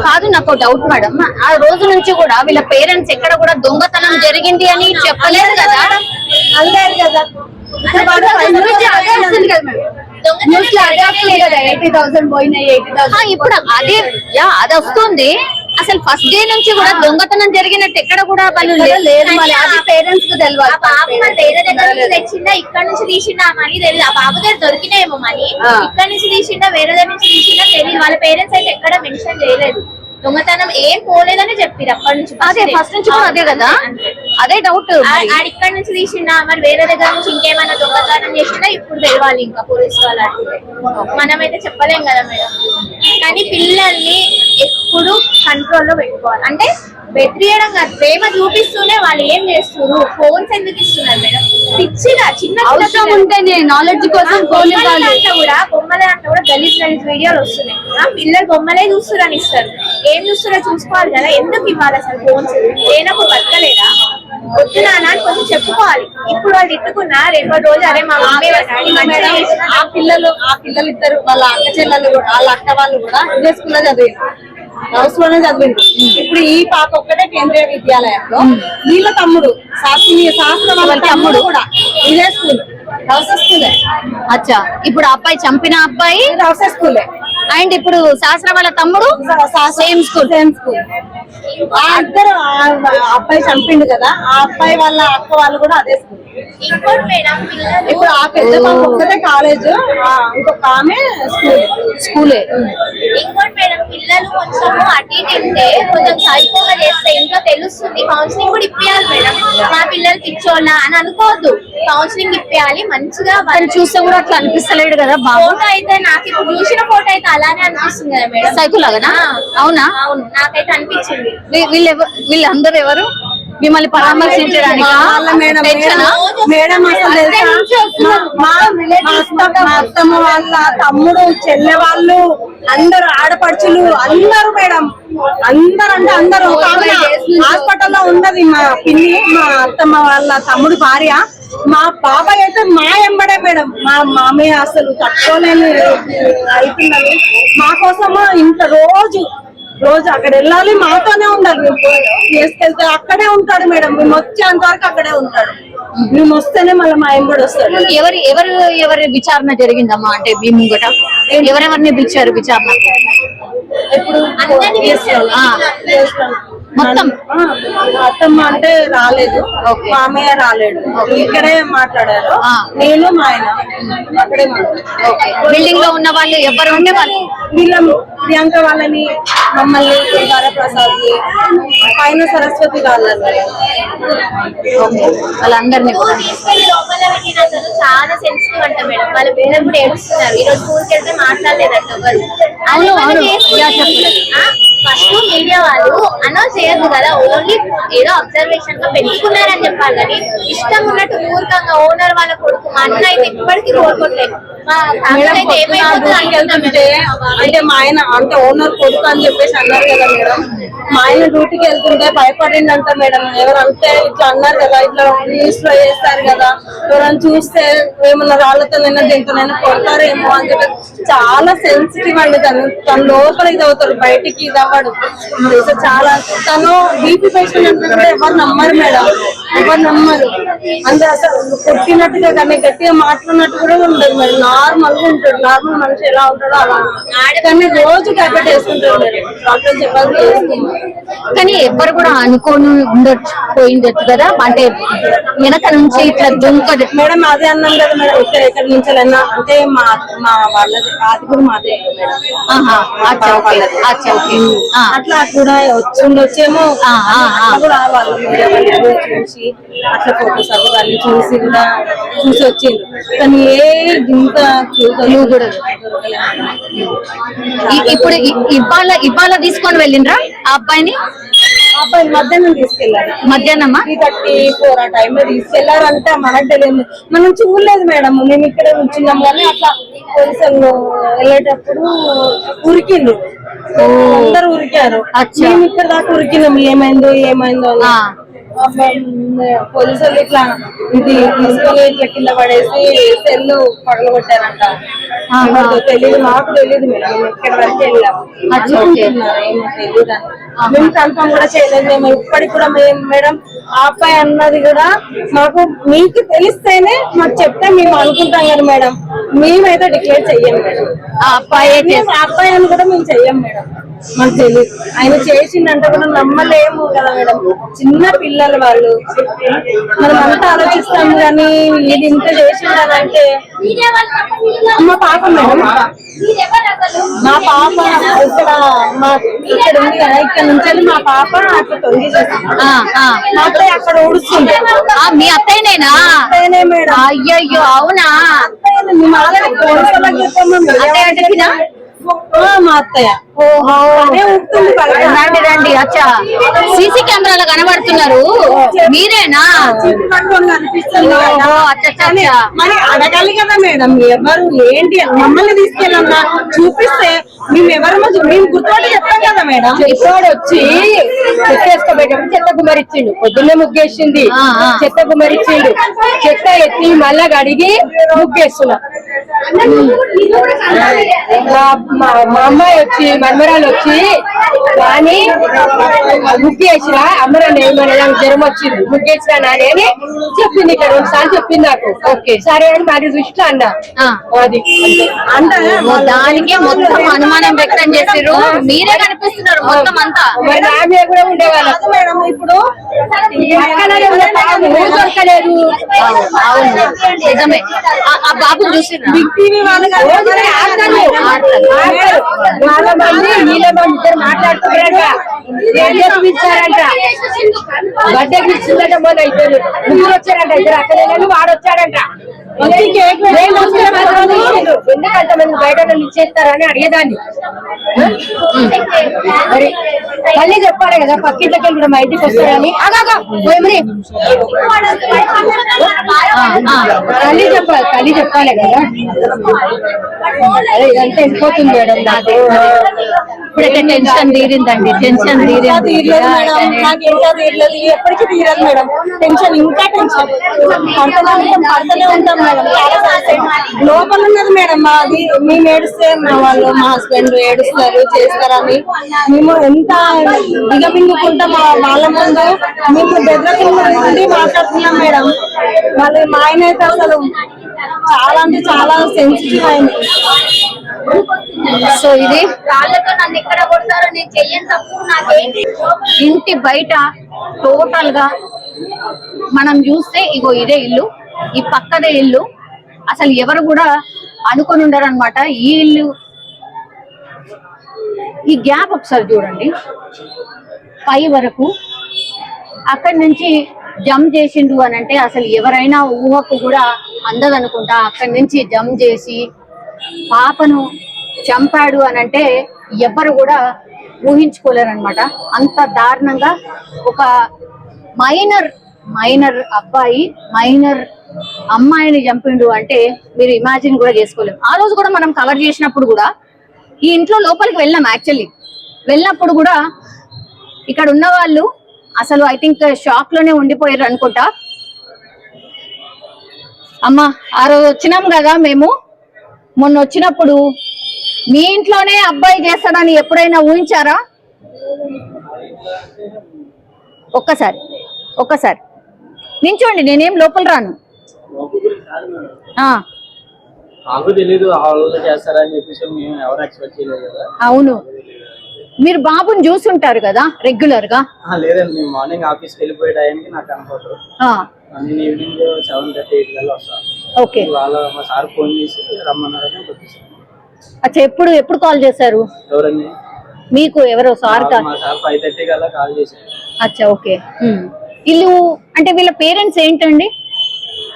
కాదు, నాకు డౌట్ మేడం, ఆ రోజు నుంచి కూడా వీళ్ళ పేరెంట్స్ ఎక్కడ కూడా దొంగతనం జరిగింది అని చెప్పలేదు కదా? అనలేదు కదా. ఇప్పుడు అదే అది వస్తుంది. అసలు ఫస్ట్ డే నుంచి కూడా దొంగతనం జరిగినట్టు ఎక్కడ కూడా వాళ్ళు లేదు. పేరెంట్స్ కు తెలియదు. ఆ బాబు మన వేరే దగ్గర నుంచి తెచ్చిందా, ఇక్కడ నుంచి తీసిండా మనీ తెలియదు. ఆ బాబు దగ్గర దొరికినాయేమో మనీ, ఇక్కడ నుంచి తీసిండా వేరే దగ్గర నుంచి తీసిండా తెలియదు. వాళ్ళ పేరెంట్స్ అయితే ఎక్కడ మెన్షన్ చేయలేదు. దొంగతనం ఏం పోలేదని చెప్పారు అప్పటి నుంచి. అదే ఫస్ట్ నుంచి కూడా అదే కదా, అదే డౌట్. ఇక్కడ నుంచి తీసిండా మరి వేరే దగ్గర నుంచి ఇంకేమైనా దొంగతనం చేసిందా ఇప్పుడు తెలియాలి. ఇంకా పోలీసు వాళ్ళు అడిగితే మనమైతే చెప్పలేం కదా మేడం. కానీ పిల్లల్ని ఎప్పుడు కంట్రోల్లో పెట్టుకోవాలి. అంటే బెదిరియడం కాదు, ప్రేమ చూపిస్తూనే వాళ్ళు ఏం చేస్తున్నారు. ఫోన్స్ ఎందుకు ఇస్తున్నారు మేడం? పిచ్చిగా చిన్న అవసరం ఉంటేనే నాలెడ్జ్ కోసం బొమ్మల దాంట్లో కూడా గలీజ్ వీడియోలు వస్తున్నాయి. పిల్లలు బొమ్మలే చూస్తురని ఇస్తారు. ఏం చూస్తారో చూసుకోవాలి కదా. ఎందుకు ఇవ్వాలి అసలు ఫోన్స్? లేనప్పుడు బతకలేదా? వద్దు నాన్న అని కొంచెం చెప్పుకోవాలి. ఇప్పుడు వాళ్ళు ఇట్టుకున్నా రేపటి రోజు అరే మా మమ్మీ ఆ పిల్లలు ఇద్దరు వాళ్ళ అక్క చెల్లెలు కూడా, వాళ్ళ అక్క వాళ్ళు కూడా ఇదే స్కూల్లో చదివారు, హౌస్ లోనే చదివింది. ఇప్పుడు ఈ పాప ఒక్కటే కేంద్రీయ విద్యాలయంలో, వీళ్ళ తమ్ముడు శాస్త్ర వాళ్ళ తమ్ముడు కూడా ఇదే స్కూల్, హౌస్ స్కూలే. అచ్చా, ఇప్పుడు అబ్బాయి చంపిన అబ్బాయి హౌస్ స్కూలే, అండ్ ఇప్పుడు శాస్త్ర వాళ్ళ తమ్ముడు సేమ్ స్కూల్. ఆ ఇద్దరు అబ్బాయి చంపిండు కదా, ఆ అబ్బాయి వాళ్ళ అక్క వాళ్ళు కూడా అదే స్కూల్. ఇంకోటి మేడం, పిల్లలు ఇప్పుడు ఆ పెద్ద పాప ఒక్కటే కాలేజ్, ఇంకొక ఆమె స్కూలే. ఇంకోటి మేడం, పిల్లలు కొంచెం అటు ఇటు ఉంటే కొంచెం సైకోగా చేస్తే ఇంట్లో తెలుస్తుంది. కౌన్సిలింగ్ కూడా ఇప్పియాలి మేడం. మా పిల్లలు పిచ్చోళ్ళ అని అనుకోవద్దు, కౌన్సిలింగ్ ఇప్పియాలి. మంచిగా వాళ్ళు చూస్తే కూడా అట్లా అనిపిస్తలేడు కదా. ఫోటో అయితే నాకు ఇప్పుడు చూసిన ఫోటో అయితే అలానే అనిపిస్తుంది కదా మేడం. సైకిల్ లాగా? అవునా? అవును, నాకైతే అనిపించింది. వీళ్ళందరూ ఎవరు మిమ్మల్ని పరామర్శించడానికి? మేడం మా అత్తమ్మ వాళ్ళ తమ్ముడు, చెల్లె వాళ్ళు, అందరు ఆడపడుచులు అందరూ మేడం. అందరు అంటే అందరూ. హాస్పిటల్లో ఉన్నది మా పిన్ని, మా అత్తమ్మ వాళ్ళ తమ్ముడు భార్య. మా బాబాయ్ అయితే మా ఎంబడే మేడం. మా మామయ్య అసలు తట్టుకోలేని అవుతున్నది. మా కోసము ఇంత రోజు రోజు అక్కడ వెళ్ళాలి, మాతోనే ఉండాలి. మేము తీసుకెళ్తే అక్కడే ఉంటాడు మేడం, మేము వచ్చేంత వరకు అక్కడే ఉంటాడు. మేము వస్తేనే మళ్ళీ మా ఆయన కూడా వస్తాడు. ఎవరి విచారణ జరిగిందమ్మా? అంటే మీ ముంగట ఎవరెవరిని పిలిచారు విచారణ? ఇప్పుడు మొత్తం అత్తమ్మ అంటే రాలేదు, మామయ్య రాలేడు, ఇక్కడే మాట్లాడారు. నేను మా ఆయన అక్కడే బిల్డింగ్ లో ఉన్న వాళ్ళు ఎవరు ఉంటే వాళ్ళు వీళ్ళ ప్రియాంక వాళ్ళని, మమ్మల్ని, వరప్రసాద్, పైన సరస్వతి వాళ్ళని, వాళ్ళందరినీ లోపల పెట్టిన అసలు చాలా సెన్సిటివ్ అంట మేడం. వాళ్ళ పేరెంట్స్ కూడా ఏడుస్తున్నారు. ఈ రోజు స్కూల్కి వెళ్తే మాట్లాడలేదంట ఎవరు. ఫస్ట్ మీడియా వాళ్ళు అనౌన్స్ చేయొద్దు కదా, ఓన్లీ ఏదో అబ్జర్వేషన్ గా పెట్టుకున్నారని చెప్పాలి. కానీ ఇష్టం ఉన్నట్టు మూర్ఖంగా ఓనర్ వాళ్ళ కొడుకు మా అన్న అయితే ఇప్పటికీ కోరుకోవట్లేదు. అంటే మా ఆయన అంటే ఓనర్ కొడుకు అని చెప్పేసి అన్నారు కదా మేడం. మా ఆయన డ్యూటీకి వెళ్తుంటే భయపడిందంట మేడం. ఎవరంటే ఇట్లా అన్నారు కదా, ఇట్లా న్యూస్ లో చేస్తారు కదా, ఎవరైనా చూస్తే ఏమన్నా రాళ్లతోనైనా దేంతోనైనా కొడతారేమో అని చెప్పి చాలా సెన్సిటివ్ అండి. తన లోపల ఇది అవుతాడు, బయటికి ఇది అవ్వడు. చాలా తను బీపీ పేషెంట్ అంటే కూడా ఎవరు నమ్మరు మేడం, ఎవరు నమ్మరు. అంటే అసలు కొట్టినట్టుగా కానీ గట్టిగా మాట్లాడినట్టు కూడా ఉండదు మేడం. నార్మల్ గా ఉంటాడు, నార్మల్ మనిషి ఎలా ఉంటాడో అలా. కానీ రోజు టాబ్లెట్ వేసుకుంటాడు మేడం, డాక్టర్ చెప్పాలి. కానీ ఎవ్వరు కూడా అనుకోని పోయిండొచ్చు కదా, అంటే వెనక నుంచి ఇట్లా దుంకదు మేడం. అదే అన్నాం కదా మేడం, ఎక్కడి నుంచి అంటే మా వాళ్ళది, అది కూడా మాదే మేడం. అట్లా కూడా వచ్చిండొచ్చేమో కూడా వాళ్ళు చూసి అట్లా ఫోటోస్ అవి చూసి కూడా చూసి వచ్చిండు. కానీ ఏ ఇంత కూడా ఇప్పుడు ఇవాళ తీసుకొని వెళ్ళిండ్రా ఆ అబ్బాయిని? అబ్బాయి మధ్యాహ్నం తీసుకెళ్లారు. మధ్యాహ్నమా? 3:34 ఆ టైంలో తీసుకెళ్లారంటే మనకు తెలియదు, మనం చూడలేదు మేడం. మేము ఇక్కడే కూర్చున్నాం కానీ అట్లా కొంచెం వెళ్ళేటప్పుడు ఉరికిండ్రు, అందరు ఉరికారు. మేము ఇక్కడ దాకా ఉరికినాం, ఏమైందో పోలీసులు ఇట్లా ఇది తీసుకొని ఇట్లా కింద పడేసి సెల్లు పగలగొట్టారంట. తెలియదు, మాకు తెలియదు మేడం. ఇక్కడ వరకు వెళ్ళాము, ఏమో తెలియదు అని మేము కన్ఫర్మ్ కూడా చేయలేదు. మేము ఇప్పటికి కూడా మేడం ఆ అబ్బాయి అన్నది కూడా మాకు మీకు తెలిస్తేనే మాకు చెప్తే మేము అనుకుంటాం కదా మేడం. మేమైతే డిక్లేర్ చెయ్యం మేడం. ఆ అబ్బాయి అని కూడా మేము చెయ్యం మేడం. మాకు తెలియదు, ఆయన చేసిందంటే కూడా నమ్మలేము కదా మేడం. చిన్న పిల్లలు వాళ్ళు, మనం అంతా ఆలోచిస్తాం కానీ ఇది ఇంత చేసిందంటే. మా పాప మేడం, మా పాప ఇక్కడ ఉంది కదా, ఇక్కడ నుంచి మా పాప అట్లా తొంగి మా అత్తయ్య అక్కడ ఊడుస్తుంది. మీ అత్తయ్యనేనా? అత్తయ్యనే మేడం. అయ్యయ్యో, అవునా? మా అత్తయ్య రండి. అచ్చా, సీసీ కెమెరాలో కనబడుతున్నారు, మీరేనా? మరి అడగాలి కదా మేడం, ఎవరు ఏంటి మమ్మల్ని తీసుకెళ్ళన్నా చూపిస్తే మేము ఎవరమో మేము గుర్తుపట్టి చెప్తాం కదా మేడం. ఇప్పుడు వచ్చి చెత్తేసుకోబెట్టేప్పుడు చెత్త గుమరిచ్చిండు, పొద్దున్నే ముగ్గేసింది, చెత్త గుమరిచ్చిండు, చెత్త ఎత్తి మళ్ళా కడిగి ముగ్గేస్తున్నా. మా అమ్మాయి వచ్చి మన్మరాలు వచ్చి కానీ ముగ్గేసిన అమ్మరాన్ని ఏమన్నా జ్వరం వచ్చింది, ముగ్గేసిన నాని అని చెప్పింది. ఇక్కడ 2 సార్లు చెప్పింది నాకు. ఓకే సరే అని మరి దృష్టిలో అన్నా. అది అంటే దానికి మొత్తం అనుమానం వ్యక్తం చేసిర్రు, మీరే కనిపిస్తున్నారు మొత్తం అంతా. మరి నా మీద కూడా ఉండేవాళ్ళు మేడం. ఇప్పుడు దొరకలేదు. అవును, నిజమే. ఆ బాబుని చూసిర్రా? బిగ్ టీవీ వాళ్ళు వాళ్ళ మంది వీళ్ళ మంది ఇద్దరు మాట్లాడుతున్నారంట, పిలిచారంట, బర్త్డే పిలిచిందంట. మొన్న ఇద్దరు ముగ్గురు వచ్చారంట, ఇద్దరు అక్కడేళ్ళు వాడు వచ్చాడంట. ఎందుకంత మంది బయట ఇచ్చేస్తారని అడిగేదాన్ని. మరి తల్లి చెప్పాలి కదా, పక్కింట్లోకి కూడా మా ఇంటికి వస్తారని. తల్లి చెప్పాలి కదా. అదే ఇదంతా వెళ్ళిపోతుంది మేడం నాకు. ఇప్పుడైతే టెన్షన్ తీరిందండి, టెన్షన్ ఇంకా తీరింది. తీరలేదు మేడం, నాకు ఇంకా తీరలేదు, ఎప్పటికీ తీరదు మేడం. టెన్షన్, ఇంకా టెన్షన్ పడుతూనే ఉంటాం మేడం. చాలా సమస్య లోపల ఉన్నది మేడం మాది. మేము ఏడుస్తే మా వాళ్ళు, మా హస్బెండ్ ఏడుస్తారు, చేస్తారని మేము ఎంత దిగమింగుకుంటాం వాళ్ళ ముందు. మేము బెదరకుండి మాట్లాడుతున్నాం మేడం. మళ్ళీ మా ఆయన అయితే అసలు చాలా అంటే చాలా సెన్సిటివ్ అయింది. సో ఇది రాళ్ళతో నన్ను ఎక్కడ కొడతారో, నేను చెయ్యని తప్పు నాకేంటి. ఇంటి బయట టోటల్ గా మనం చూస్తే ఇగో ఇదే ఇల్లు, ఈ పక్కదే ఇల్లు. అసలు ఎవరు కూడా అనుకుని ఉండరు అనమాట ఈ ఇల్లు. ఈ గ్యాప్ ఒకసారి చూడండి, పై వరకు అక్కడి నుంచి జంప్ చేసిండు అని అంటే అసలు ఎవరైనా ఊహకు కూడా అందదనుకుంటా. అక్కడి నుంచి జంప్ చేసి పాపను చంపాడు అని అంటే ఎవ్వరు కూడా ఊహించుకోలేరు అనమాట. అంత దారుణంగా ఒక మైనర్ అబ్బాయి మైనర్ అమ్మాయిని చంపిండు అంటే మీరు ఇమాజిన్ కూడా చేసుకోలేము. ఆ రోజు కూడా మనం కవర్ చేసినప్పుడు కూడా ఈ ఇంట్లో లోపలికి వెళ్ళాం. యాక్చువల్లీ వెళ్ళినప్పుడు కూడా ఇక్కడ ఉన్న వాళ్ళు అసలు ఐ థింక్ షాక్ లోనే ఉండిపోయారు అనుకుంటా. అమ్మా ఆ రోజు వచ్చినాం కదా మేము, మొన్న వచ్చినప్పుడు మీ ఇంట్లోనే అబ్బాయి చేస్తాడని ఎప్పుడైనా ఊహించారా? ఒక్కసారి నించోండి, నేనేం లోపల రాను. అవును, మీరు బాబుని చూసుంటారు కదా రెగ్యులర్ గా? లేదండి, మార్నింగ్ ఆఫీస్కి వెళ్ళిపోయే టైంకి నాకు కనపడరు. నేను ఈవినింగ్ 7:30, 8 కల్లా వస్తాను. ఓకే, వాళ్ళ మా సార్ ఫోన్ చేసి రమ్మన్నారని వచ్చేసాను. అచ్చా, ఎప్పుడు కాల్ చేశారు? ఎవరండి? మీకు ఎవరో సార్? మా సార్ 5:30 కల్లా కాల్ చేశారు. అచ్చా, ఓకే. ఇల్లు అంటే వీళ్ళ పేరెంట్స్ ఏంటండి?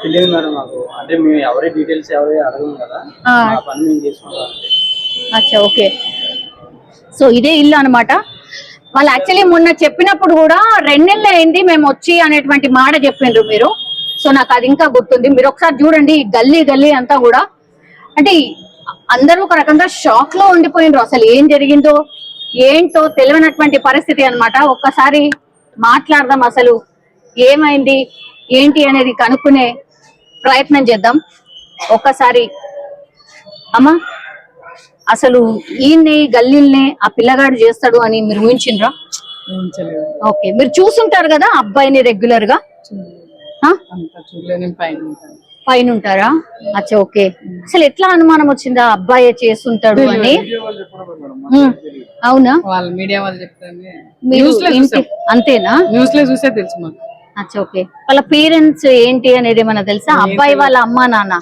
తెలియదు మేడం నాకు, అంటే మేము ఎవరి డీటెయిల్స్ ఎవరి అడగము కదా, ఆ పని మేము చేసుకుంటాం. అచ్చా, ఓకే. సో ఇదే ఇల్లు అనమాట. వాళ్ళు యాక్చువల్లీ మొన్న చెప్పినప్పుడు కూడా 2 నెలలు అయింది మేము వచ్చి అనేటువంటి మాట చెప్పిండ్రు మీరు. సో నాకు అది ఇంకా గుర్తుంది. మీరు ఒకసారి చూడండి, గల్లీ అంతా కూడా అంటే అందరూ ఒక రకంగా షాక్ లో ఉండిపోయినరు. అసలు ఏం జరిగిందో ఏంటో తెలియనటువంటి పరిస్థితి అన్నమాట. ఒక్కసారి మాట్లాడదాం, అసలు ఏమైంది ఏంటి అనేది కనుక్కునే ప్రయత్నం చేద్దాం. ఒక్కసారి అమ్మా, అసలు ఈయన్ని గల్లీల్ని ఆ పిల్లగాడు చేస్తాడు అని మీరు ఊహించిండ్రా? ఓకే, మీరు చూసుంటారు కదా అబ్బాయిని రెగ్యులర్ గా? పైన ఉంటారా? అచ్చా, ఓకే. అసలు ఎట్లా అనుమానం వచ్చిందా అబ్బాయి చేస్తుంటాడు అని? అవునా, మీడియా వాళ్ళు చెప్తారు, అంతేనా? న్యూస్ లో చూసే తెలుసు మాకు. అచ్చా, ఓకే. వాళ్ళ పేరెంట్స్ ఏంటి అనేది ఏమన్నా తెలుసా? అబ్బాయి వాళ్ళ అమ్మా నాన్న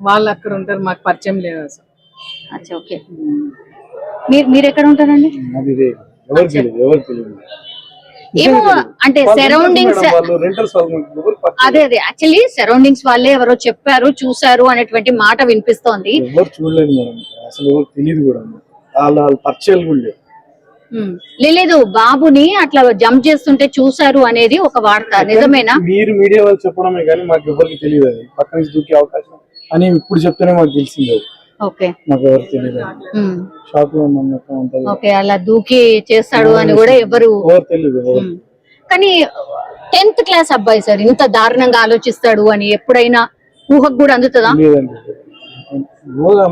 వాళ్ళు అక్కడ ఉంటారు, మాకు పరిచయం లేదు అసలు. అచ్చా, ఓకే. మీరు ఎక్కడ ఉంటారండి? ఏమో అంటే సరౌండింగ్స్, అదే యాక్చువల్లీ సరౌండింగ్స్ వాళ్ళే ఎవరో చెప్పారు, చూసారు అనేటువంటి మాట వినిపిస్తోంది. లేదు, బాబుని అట్లా జంప్ చేస్తుంటే చూసారు అనేది ఒక వార్త, నిజమేనా? మీరు మీడియా వాళ్ళు చెప్పడమే కానీ మాకు ఎవరికి తెలియదు. అది పక్క నుంచి దూకే అవకాశం అని ఇప్పుడు చెప్తేనే మాకు తెలిసింది. ఓకే, మాకు ఎవరు తెలియదు. షాప్ లో ఓకే, అలా దూకి చేస్తాడు అని కూడా ఎవరు తెలియదు. కానీ 10th క్లాస్ అబ్బాయి సార్ ఇంత దారుణంగా ఆలోచిస్తాడు అని ఎప్పుడైనా ఊహకు కూడా అందుతుందా?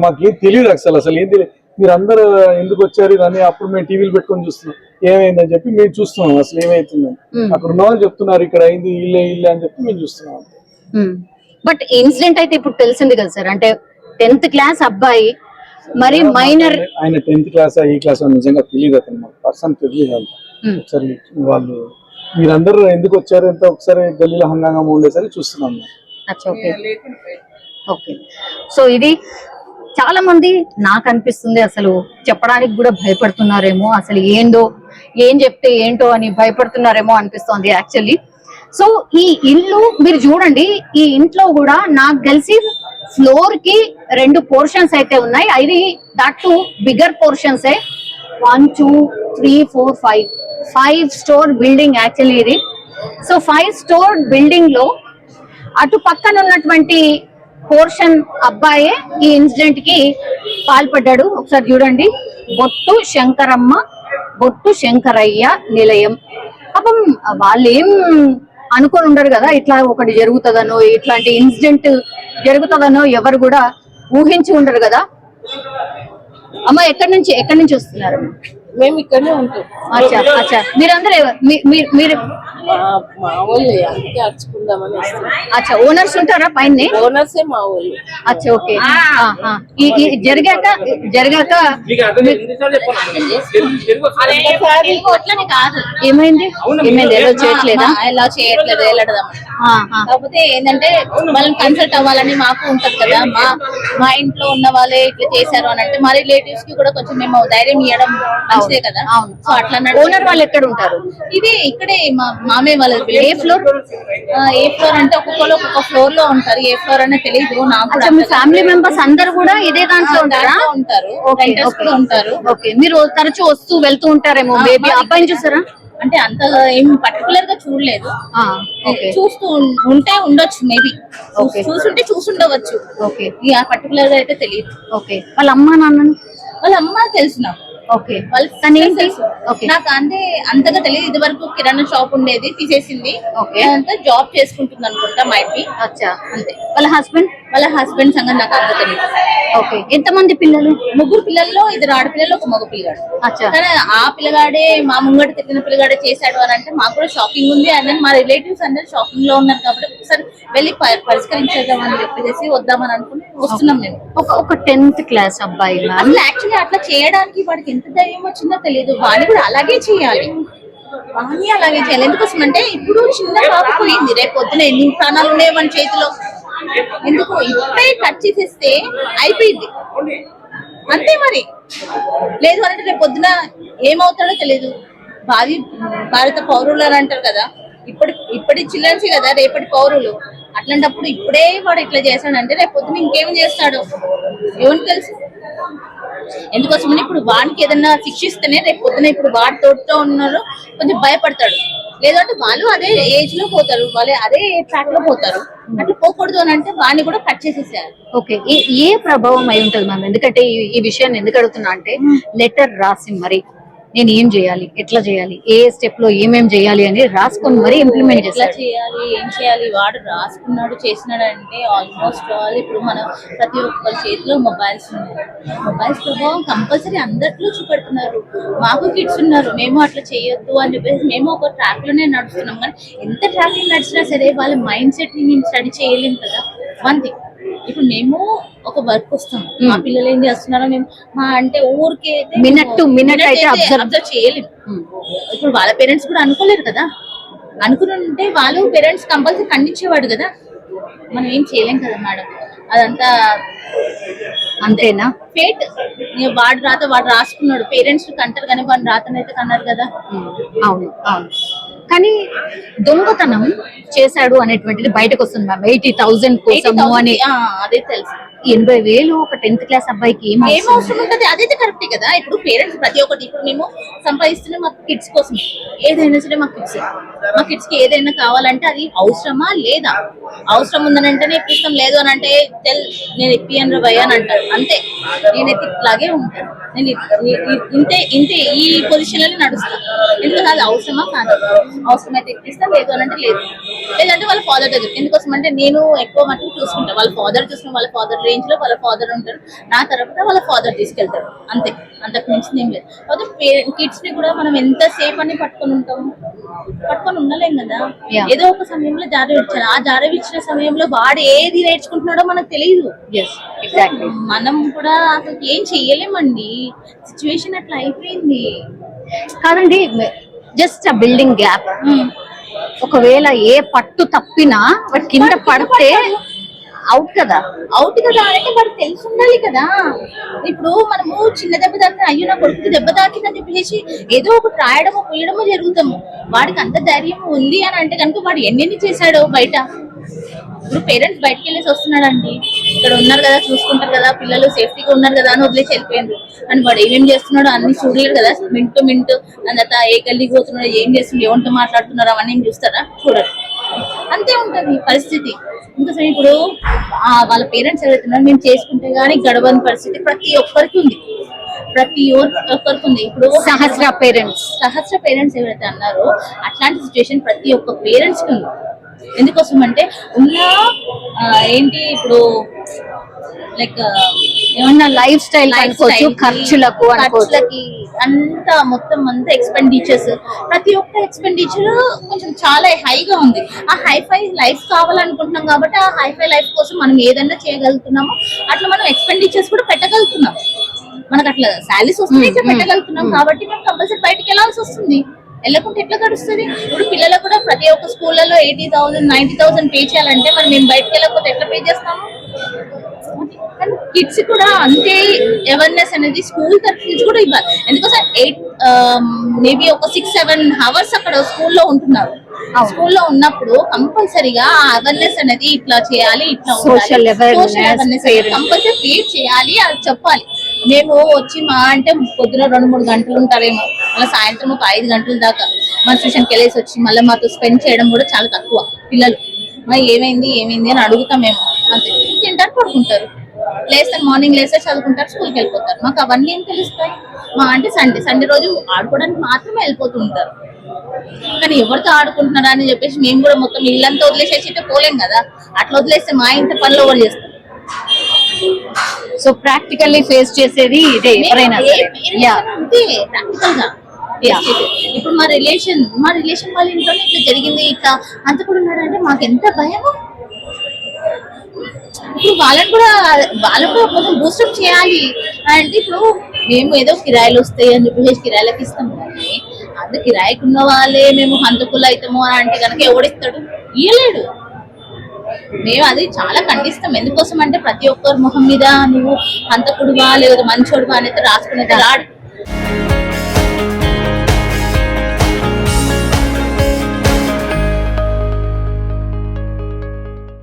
మాకేం తెలియదు అసలు ఏం తెలియదు. మీరు అందరు ఎందుకు వచ్చారు అని అప్పుడు మేము టీవీలు పెట్టుకొని చూస్తున్నాం, ఏమైందని చెప్పి మేము చూస్తున్నాం అసలు ఏమైతుందని. అక్కడ ఉన్న వాళ్ళు చెప్తున్నారు ఇక్కడ అయింది ఇల్లే అని చెప్పి మేము చూస్తున్నాం. బట్ ఇన్సిడెంట్ అయితే ఇప్పుడు తెలిసింది కదా సార్, అంటే 10th క్లాస్ అబ్బాయి మరి మైనర్. ఆయన 10th క్లాస్ ఈ క్లాస్ నిజంగా తెలియదు, అతను మాకు పర్సన్ తెలియదు. ఒకసారి వాళ్ళు మీరందరూ ఎందుకు వచ్చారు ఎంత ఒకసారి గల్లీలో హంగామా ఉండేసరికి చూస్తున్నాం. ఓకే, సో ఇది చాలా మంది నాకు అనిపిస్తుంది అసలు చెప్పడానికి కూడా భయపడుతున్నారేమో, అసలు ఏం చెప్తే ఏంటో అని భయపడుతున్నారేమో అనిపిస్తోంది యాక్చువల్లీ. సో ఈ ఇల్లు మీరు చూడండి, ఈ ఇంట్లో కూడా నాకు తెలిసి ఫ్లోర్ కి 2 పోర్షన్స్ అయితే ఉన్నాయి. అది that to bigger portions. 1 2 3 4 5 store building actually ఇది. సో 5 స్టోర్ బిల్డింగ్ లో అటు పక్కన ఉన్నటువంటి పోర్షన్ అబ్బాయే ఈ ఇన్సిడెంట్ కి పాల్పడ్డాడు. ఒకసారి చూడండి, బొట్టు శంకరమ్మ బొట్టు శంకరయ్య నిలయం. పాపం వాళ్ళు ఏం అనుకొని ఉండరు కదా ఇట్లా ఒకటి జరుగుతుందనో, ఇట్లాంటి ఇన్సిడెంట్ జరుగుతుందనో ఎవరు కూడా ఊహించి ఉండరు కదా. అమ్మ ఎక్కడి నుంచి వస్తున్నారు? మేము ఇక్కడనే ఉంటాం. అచ్చా అచ్చా, మీరందరూ మీరు మా వాళ్ళు అందుకే అర్చుకుందామని వస్తాం. అచ్చా, ఓనర్స్ ఉంటారా పైన? ఓనర్సే మా వాళ్ళు. అచ్చా, ఓకే. జరిగాక ఏమైంది? ఎలా చేయట్లేదా? ఎలా చేయట్లేదు వెళ్ళడదాం. కాకపోతే ఏంటంటే వాళ్ళని కన్సల్ట్ అవ్వాలని మాకు ఉంటది కదా. మా ఇంట్లో ఉన్న వాళ్ళే ఇట్లా చేశారు అని అంటే మా రిలేటివ్స్ కి కూడా కొంచెం మేము ధైర్యం ఇవ్వడం మంచిదే కదా. సో అట్లా ఓనర్ వాళ్ళు ఎక్కడ ఉంటారు? ఇది ఇక్కడే మా మామయ్య వాళ్ళ. ఏ ఫ్లోర్ అంటే ఒక్కొక్క ఫ్లోర్ లో ఉంటారు. ఏ ఫ్లోర్ అనే తెలియదు నాకు. మీ ఫ్యామిలీ మెంబర్స్ అందరు కూడా ఇదే దాంట్లో ఉంటారు. ఉంటారు. ఓకే, మీరు తరచూ వస్తూ వెళ్తూ ఉంటారేమో. బేబీ అబ్బాయిని చూసారా? అంటే అంత ఏం పర్టికులర్ గా చూడలేదు. చూస్తూ ఉంటే ఉండొచ్చు, మేబీ చూసుంటే చూసుండవచ్చు. ఓకే, పర్టికులర్ గా అయితే తెలియదు. ఓకే, వాళ్ళ అమ్మ నాన్న? వాళ్ళ అమ్మ తెలుసు నాకు. ఓకే, నాకు అంటే అంతగా తెలియదు. ఇది వరకు కిరాణా షాప్ ఉండేది, తీసేసింది. ఓకే, అంతా జాబ్ చేసుకుంటుంది అనుకుంటా మైబీ. అచ్చా, అంతే. వాళ్ళ హస్బెండ్ సంగతి నాకు అంత తెలియదు. ఓకే, ఎంతమంది పిల్లలు? 3 పిల్లల్లో 2 ఆడపిల్లలు, 1 మగ పిల్లగాడు. అచ్చా, కానీ ఆ పిల్లగాడే మా ముంగట తిరిగిన పిల్లగాడే చేశాడు అని అంటే మాకు కూడా షాకింగ్ ఉంది. అండ్ మా రిలేటివ్స్ అందరూ షాకింగ్ లో ఉన్నారు కాబట్టి ఒకసారి వెళ్ళి పరిష్కరించేద్దామని చెప్పేసి వద్దామని అనుకుని వస్తున్నాం. మేము ఒక 10th క్లాస్ అబ్బాయి అసలు యాక్చువల్లీ అట్లా చేయడానికి వాడికి ఎంత ధైర్యం వచ్చిందో తెలియదు. వాడిని కూడా అలాగే చేయాలి. ఎందుకోసం అంటే ఇప్పుడు చిన్న బాబు పోయింది, రేపు పొద్దున ఎన్ని ప్రాణాలు ఉన్నాయి మన చేతిలో. ఎందుకు ఇప్పుడే కట్ చేసేస్తే అయిపోయింది అంతే. మరి లేదు అంటే రేపు పొద్దున ఏమవుతాడో తెలియదు. భారత పౌరులు అని అంటారు కదా, ఇప్పటి చిల్డ్రన్స్ కదా రేపటి పౌరులు. అట్లాంటప్పుడు ఇప్పుడే వాడు ఇట్లా చేస్తాడంటే రేపు పొద్దున ఇంకేం చేస్తాడు ఎవరికి తెలుసు. ఎందుకోసమని ఇప్పుడు వాడికి ఏదన్నా శిక్షిస్తేనే రేపు పొద్దున ఇప్పుడు వాడి తోడుతో ఉన్నారు కొంచెం భయపడతాడు. లేదంటే వాళ్ళు అదే ఏజ్ లో పోతారు, వాళ్ళు అదే ట్రాక్ లో పోతారు. అట్లా పోకూడదు అని అంటే వాడిని కూడా కట్ చేసేసారు. ఓకే, ఏ ప్రభావం అయి ఉంటది మ్యామ్? ఎందుకంటే ఈ విషయాన్ని ఎందుకు అడుగుతున్నా అంటే లెటర్ రాసి మరి నేను ఏం చేయాలి, ఎట్లా చేయాలి, ఏ స్టెప్ లో ఏమేం చేయాలి అని రాసుకొని మరి ఇంప్లిమెంట్ ఎట్లా చేయాలి, ఏం చేయాలి వాడు రాసుకున్నాడు చేసినాడు అంటే ఆల్మోస్ట్ ఆల్ ఇప్పుడు మనం ప్రతి ఒక్కరి చేతిలో మొబైల్స్ ఉన్నాయి. మొబైల్స్ ప్రభావం కంపల్సరీ అందరిలో చూపెడుతున్నారు. మాకు కిడ్స్ ఉన్నారు, మేము అట్లా చేయొద్దు అని చెప్పేసి మేము ఒక ట్రాక్ లోనే నడుస్తున్నాం. కానీ ఎంత ట్రాక్ లో నడిచినా సరే వాళ్ళ మైండ్ సెట్ ని మేము స్టడీ చేయలేము కదా. వన్ థింగ్, ఇప్పుడు మేము ఒక వర్క్ వస్తాం, మా పిల్లలు ఏం చేస్తున్నారో మేము మా అంటే ఊరికే మినిట్ అయితే అబ్జర్వ్ చేయలేము. ఇప్పుడు వాళ్ళ పేరెంట్స్ కూడా అనుకోలేరు కదా. అనుకుని ఉంటే వాళ్ళు పేరెంట్స్ కంపల్సరీ ఖండించేవాడు కదా. మనం ఏం చేయలేం కదా మేడం. అదంతా అంతేనా? ఫేట్. వాడు రాత వాడు రాసుకున్నాడు, పేరెంట్స్ కంటారు కానీ వాడిని రాతనైతే కన్నారు కదా. అవును అవును. కానీ దొంగతనం చేశాడు అనేటువంటిది బయటకు వస్తుంది మ్యామ్. 80,000 కోసము అని. అదే తెలుసు. 80,000 ఒక 10th క్లాస్ అబ్బాయికి ఏం అవసరం ఉంటది? అదైతే కరెక్టే కదా. ఇప్పుడు పేరెంట్స్ ప్రతి ఒక్కటి ఇప్పుడు మేము సంపాదిస్తున్నాం మా కిడ్స్ కోసం. ఏదైనా సరే మా కిడ్స్ కి ఏదైనా కావాలంటే అది అవసరమా లేదా? అవసరం ఉందని అంటేనే ఇప్పిస్తాం, లేదు అని అంటే నేను ఇప్పియను భయ్య అని అంటారు. అంతే. నేనైతే ఇట్లాగే ఉంటాను. నేను ఇంతే ఈ పొజిషన్ లోనే నడుస్తాను. ఎందుకంటే అది అవసరమా కాదు. అవసరమైతే ఇప్పిస్తాను, లేదు అని అంటే లేదు. లేదంటే వాళ్ళ ఫాదర్ దగ్గర. ఎందుకోసం అంటే నేను ఎక్కువ మట్టుకు చూసుకుంటాను. వాళ్ళ ఫాదర్ చూసుకుని వాళ్ళ ఫాదర్ రేంజ్ లో వాళ్ళ ఫాదర్ ఉంటారు, నా తర్వాత వాళ్ళ ఫాదర్ తీసుకెళ్తారు. అంతే, అంతకు మించి ఏం లేదు. కాబట్టి కిడ్స్ ని కూడా మనం ఎంత సేఫ్ అని పట్టుకొని ఉండలేం కదా. ఏదో ఒక సమయంలో జారవిచ్చాను. ఆ జారవిచ్చిన సమయంలో వాడు ఏది నేర్చుకుంటున్నాడో మనకు తెలియదు. మనం కూడా అసలు ఏం చెయ్యలేమండి. సిచ్యువేషన్ అట్లా అయిపోయింది కాదండి. జస్ట్ ఆ బిల్డింగ్ గ్యాప్, ఒకవేళ ఏ పట్టు తప్పినా వాడు కింద పడితే అవుట్ కదా అంటే వాడికి తెలిసి ఉండాలి కదా. ఇప్పుడు మనము చిన్న దెబ్బ తాకితే అయ్యో నా కొడుకు దెబ్బ తాకిందని చెప్పేసి ఏదో ఒకటి రాయడమో పోయడమో జరుగుతాము. వాడికి అంత ధైర్యం ఉంది అని అంటే కనుక వాడు ఎన్ని చేశాడో బయట. ఇప్పుడు పేరెంట్స్ బయటకు వెళ్ళేసి వస్తున్నాడండి, ఇక్కడ ఉన్నారు కదా చూసుకుంటారు కదా, పిల్లలు సేఫ్టీగా ఉన్నారు కదా అని వదిలేసి వెళ్ళిపోయింది. అని వాడు ఏమేమి చేస్తున్నాడో అన్ని చూడలేరు కదా. మింటూ అంత ఏ గల్లీకి పోతున్నాడు, ఏం చేస్తున్నాడు, ఎవరితో మాట్లాడుతున్నారు అవన్నీ ఏం చూస్తారా? చూడరు. అంతే ఉంటది పరిస్థితి. ఇంకోసం ఇప్పుడు వాళ్ళ పేరెంట్స్ ఎవరైతున్నారో మేము చేసుకుంటే గానీ గడవని పరిస్థితి ప్రతి ఒక్కరికి ఉంది. ప్రతి ఒక్కరికి ఉంది. ఇప్పుడు సహస్ర పేరెంట్స్ ఎవరైతే అన్నారో అట్లాంటి సిచ్యువేషన్ ప్రతి ఒక్క పేరెంట్స్ కి ఉంది. ఎందుకోసం అంటే ఉన్న ఏంటి ఇప్పుడు లైక్ ఏమన్నా లైఫ్ స్టైల్ అనుకోవచ్చు, ఖర్చులకి అంతా మొత్తం అంతా ఎక్స్పెండిచర్స్, ప్రతి ఒక్క ఎక్స్పెండిచర్ కొంచెం చాలా హైగా ఉంది. ఆ హైఫై లైఫ్ కావాలనుకుంటున్నాం కాబట్టి ఆ హైఫై లైఫ్ కోసం మనం ఏదన్నా చేయగలుగుతున్నామో అట్లా మనం ఎక్స్పెండిచర్స్ కూడా పెట్టగలుగుతున్నాం. మనకు అట్లా శాలరీస్ వస్తున్నాయి, ఇట్లా పెట్టగలుగుతున్నాం కాబట్టి మేము కంపల్సరీ బయటకు వెళ్ళాల్సి వస్తుంది. వెళ్ళకుంటే ఎట్లా గడుస్తుంది? ఇప్పుడు పిల్లలకు కూడా ప్రతి ఒక్క స్కూళ్ళలో 80,000 90,000 పే చేయాలంటే మరి మేము బయటకు వెళ్ళకపోతే ఎట్లా పే చేస్తాము? కానీ కిడ్స్ కూడా అంతే అవేర్నెస్ అనేది స్కూల్ తరఫు నుంచి కూడా ఇవ్వాలి. ఎందుకోసం 8 మేబీ ఒక 6-7 hours అక్కడ స్కూల్లో ఉంటున్నారు. స్కూల్లో ఉన్నప్పుడు కంపల్సరీగా ఆ అవేర్నెస్ అనేది ఇట్లా చేయాలి, ఇట్లా సోషల్ అవేర్నెస్ కంపల్సరీ క్రియేట్ చేయాలి, అది చెప్పాలి. మేము వచ్చి మా అంటే పొద్దున 2-3 గంటలు ఉంటారేమో, మళ్ళీ సాయంత్రం ఒక 5 గంటల దాకా మన ట్యూషన్కి వెళ్ళేసి వచ్చి మళ్ళీ మాతో స్పెండ్ చేయడం కూడా చాలా తక్కువ. పిల్లలు మరి ఏమైంది అని అడుగుతామేమో, అంతే. తింటారు, పడుకుంటారు, లేస్తారు, మార్నింగ్ లేస్తే చదువుకుంటారు, స్కూల్కి వెళ్ళిపోతారు. మాకు అవన్నీ ఏం తెలుస్తాయి? మా అంటే సండే రోజు ఆడుకోవడానికి మాత్రమే వెళ్ళిపోతూ ఉంటారు. కానీ ఎవరితో ఆడుకుంటున్నారా అని చెప్పేసి మేము కూడా మొత్తం ఇల్లంతా వదిలేసేసి అయితే పోలేం కదా. అట్లా వదిలేస్తే మా ఇంత పనులు ఎవరు చేస్తారు? సో ప్రాక్టికల్లీ ఫేస్ చేసేది ఇదే ఎవరైనా అంతే ప్రాక్టికల్ గా ఫేస్ చేసేది. ఇప్పుడు మా రిలేషన్ వాళ్ళ ఇంట్లోనే ఇట్లా జరిగింది, ఇట్లా అంత కూడా ఉన్నాడంటే మాకు ఎంత భయము. ఇప్పుడు వాళ్ళకు కూడా కొంచెం బూస్టప్ చేయాలి అంటే ఇప్పుడు మేము ఏదో కిరాయిలు వస్తాయి అని చెప్పేసి కిరాయిలకు ఇస్తాము, కానీ అంత కిరాయికి ఉన్న వాళ్ళే మేము హంతకులు అవుతాము అని అంటే కనుక ఎవడిస్తాడు? ఇయ్యలేడు. మేము అది చాలా ఖండిస్తాం. ఎందుకోసం అంటే ప్రతి ఒక్కరి మొహం మీద నువ్వు హంతకుడువా లేదా మంచోడువా అనేది రాసుకునేది రాడు.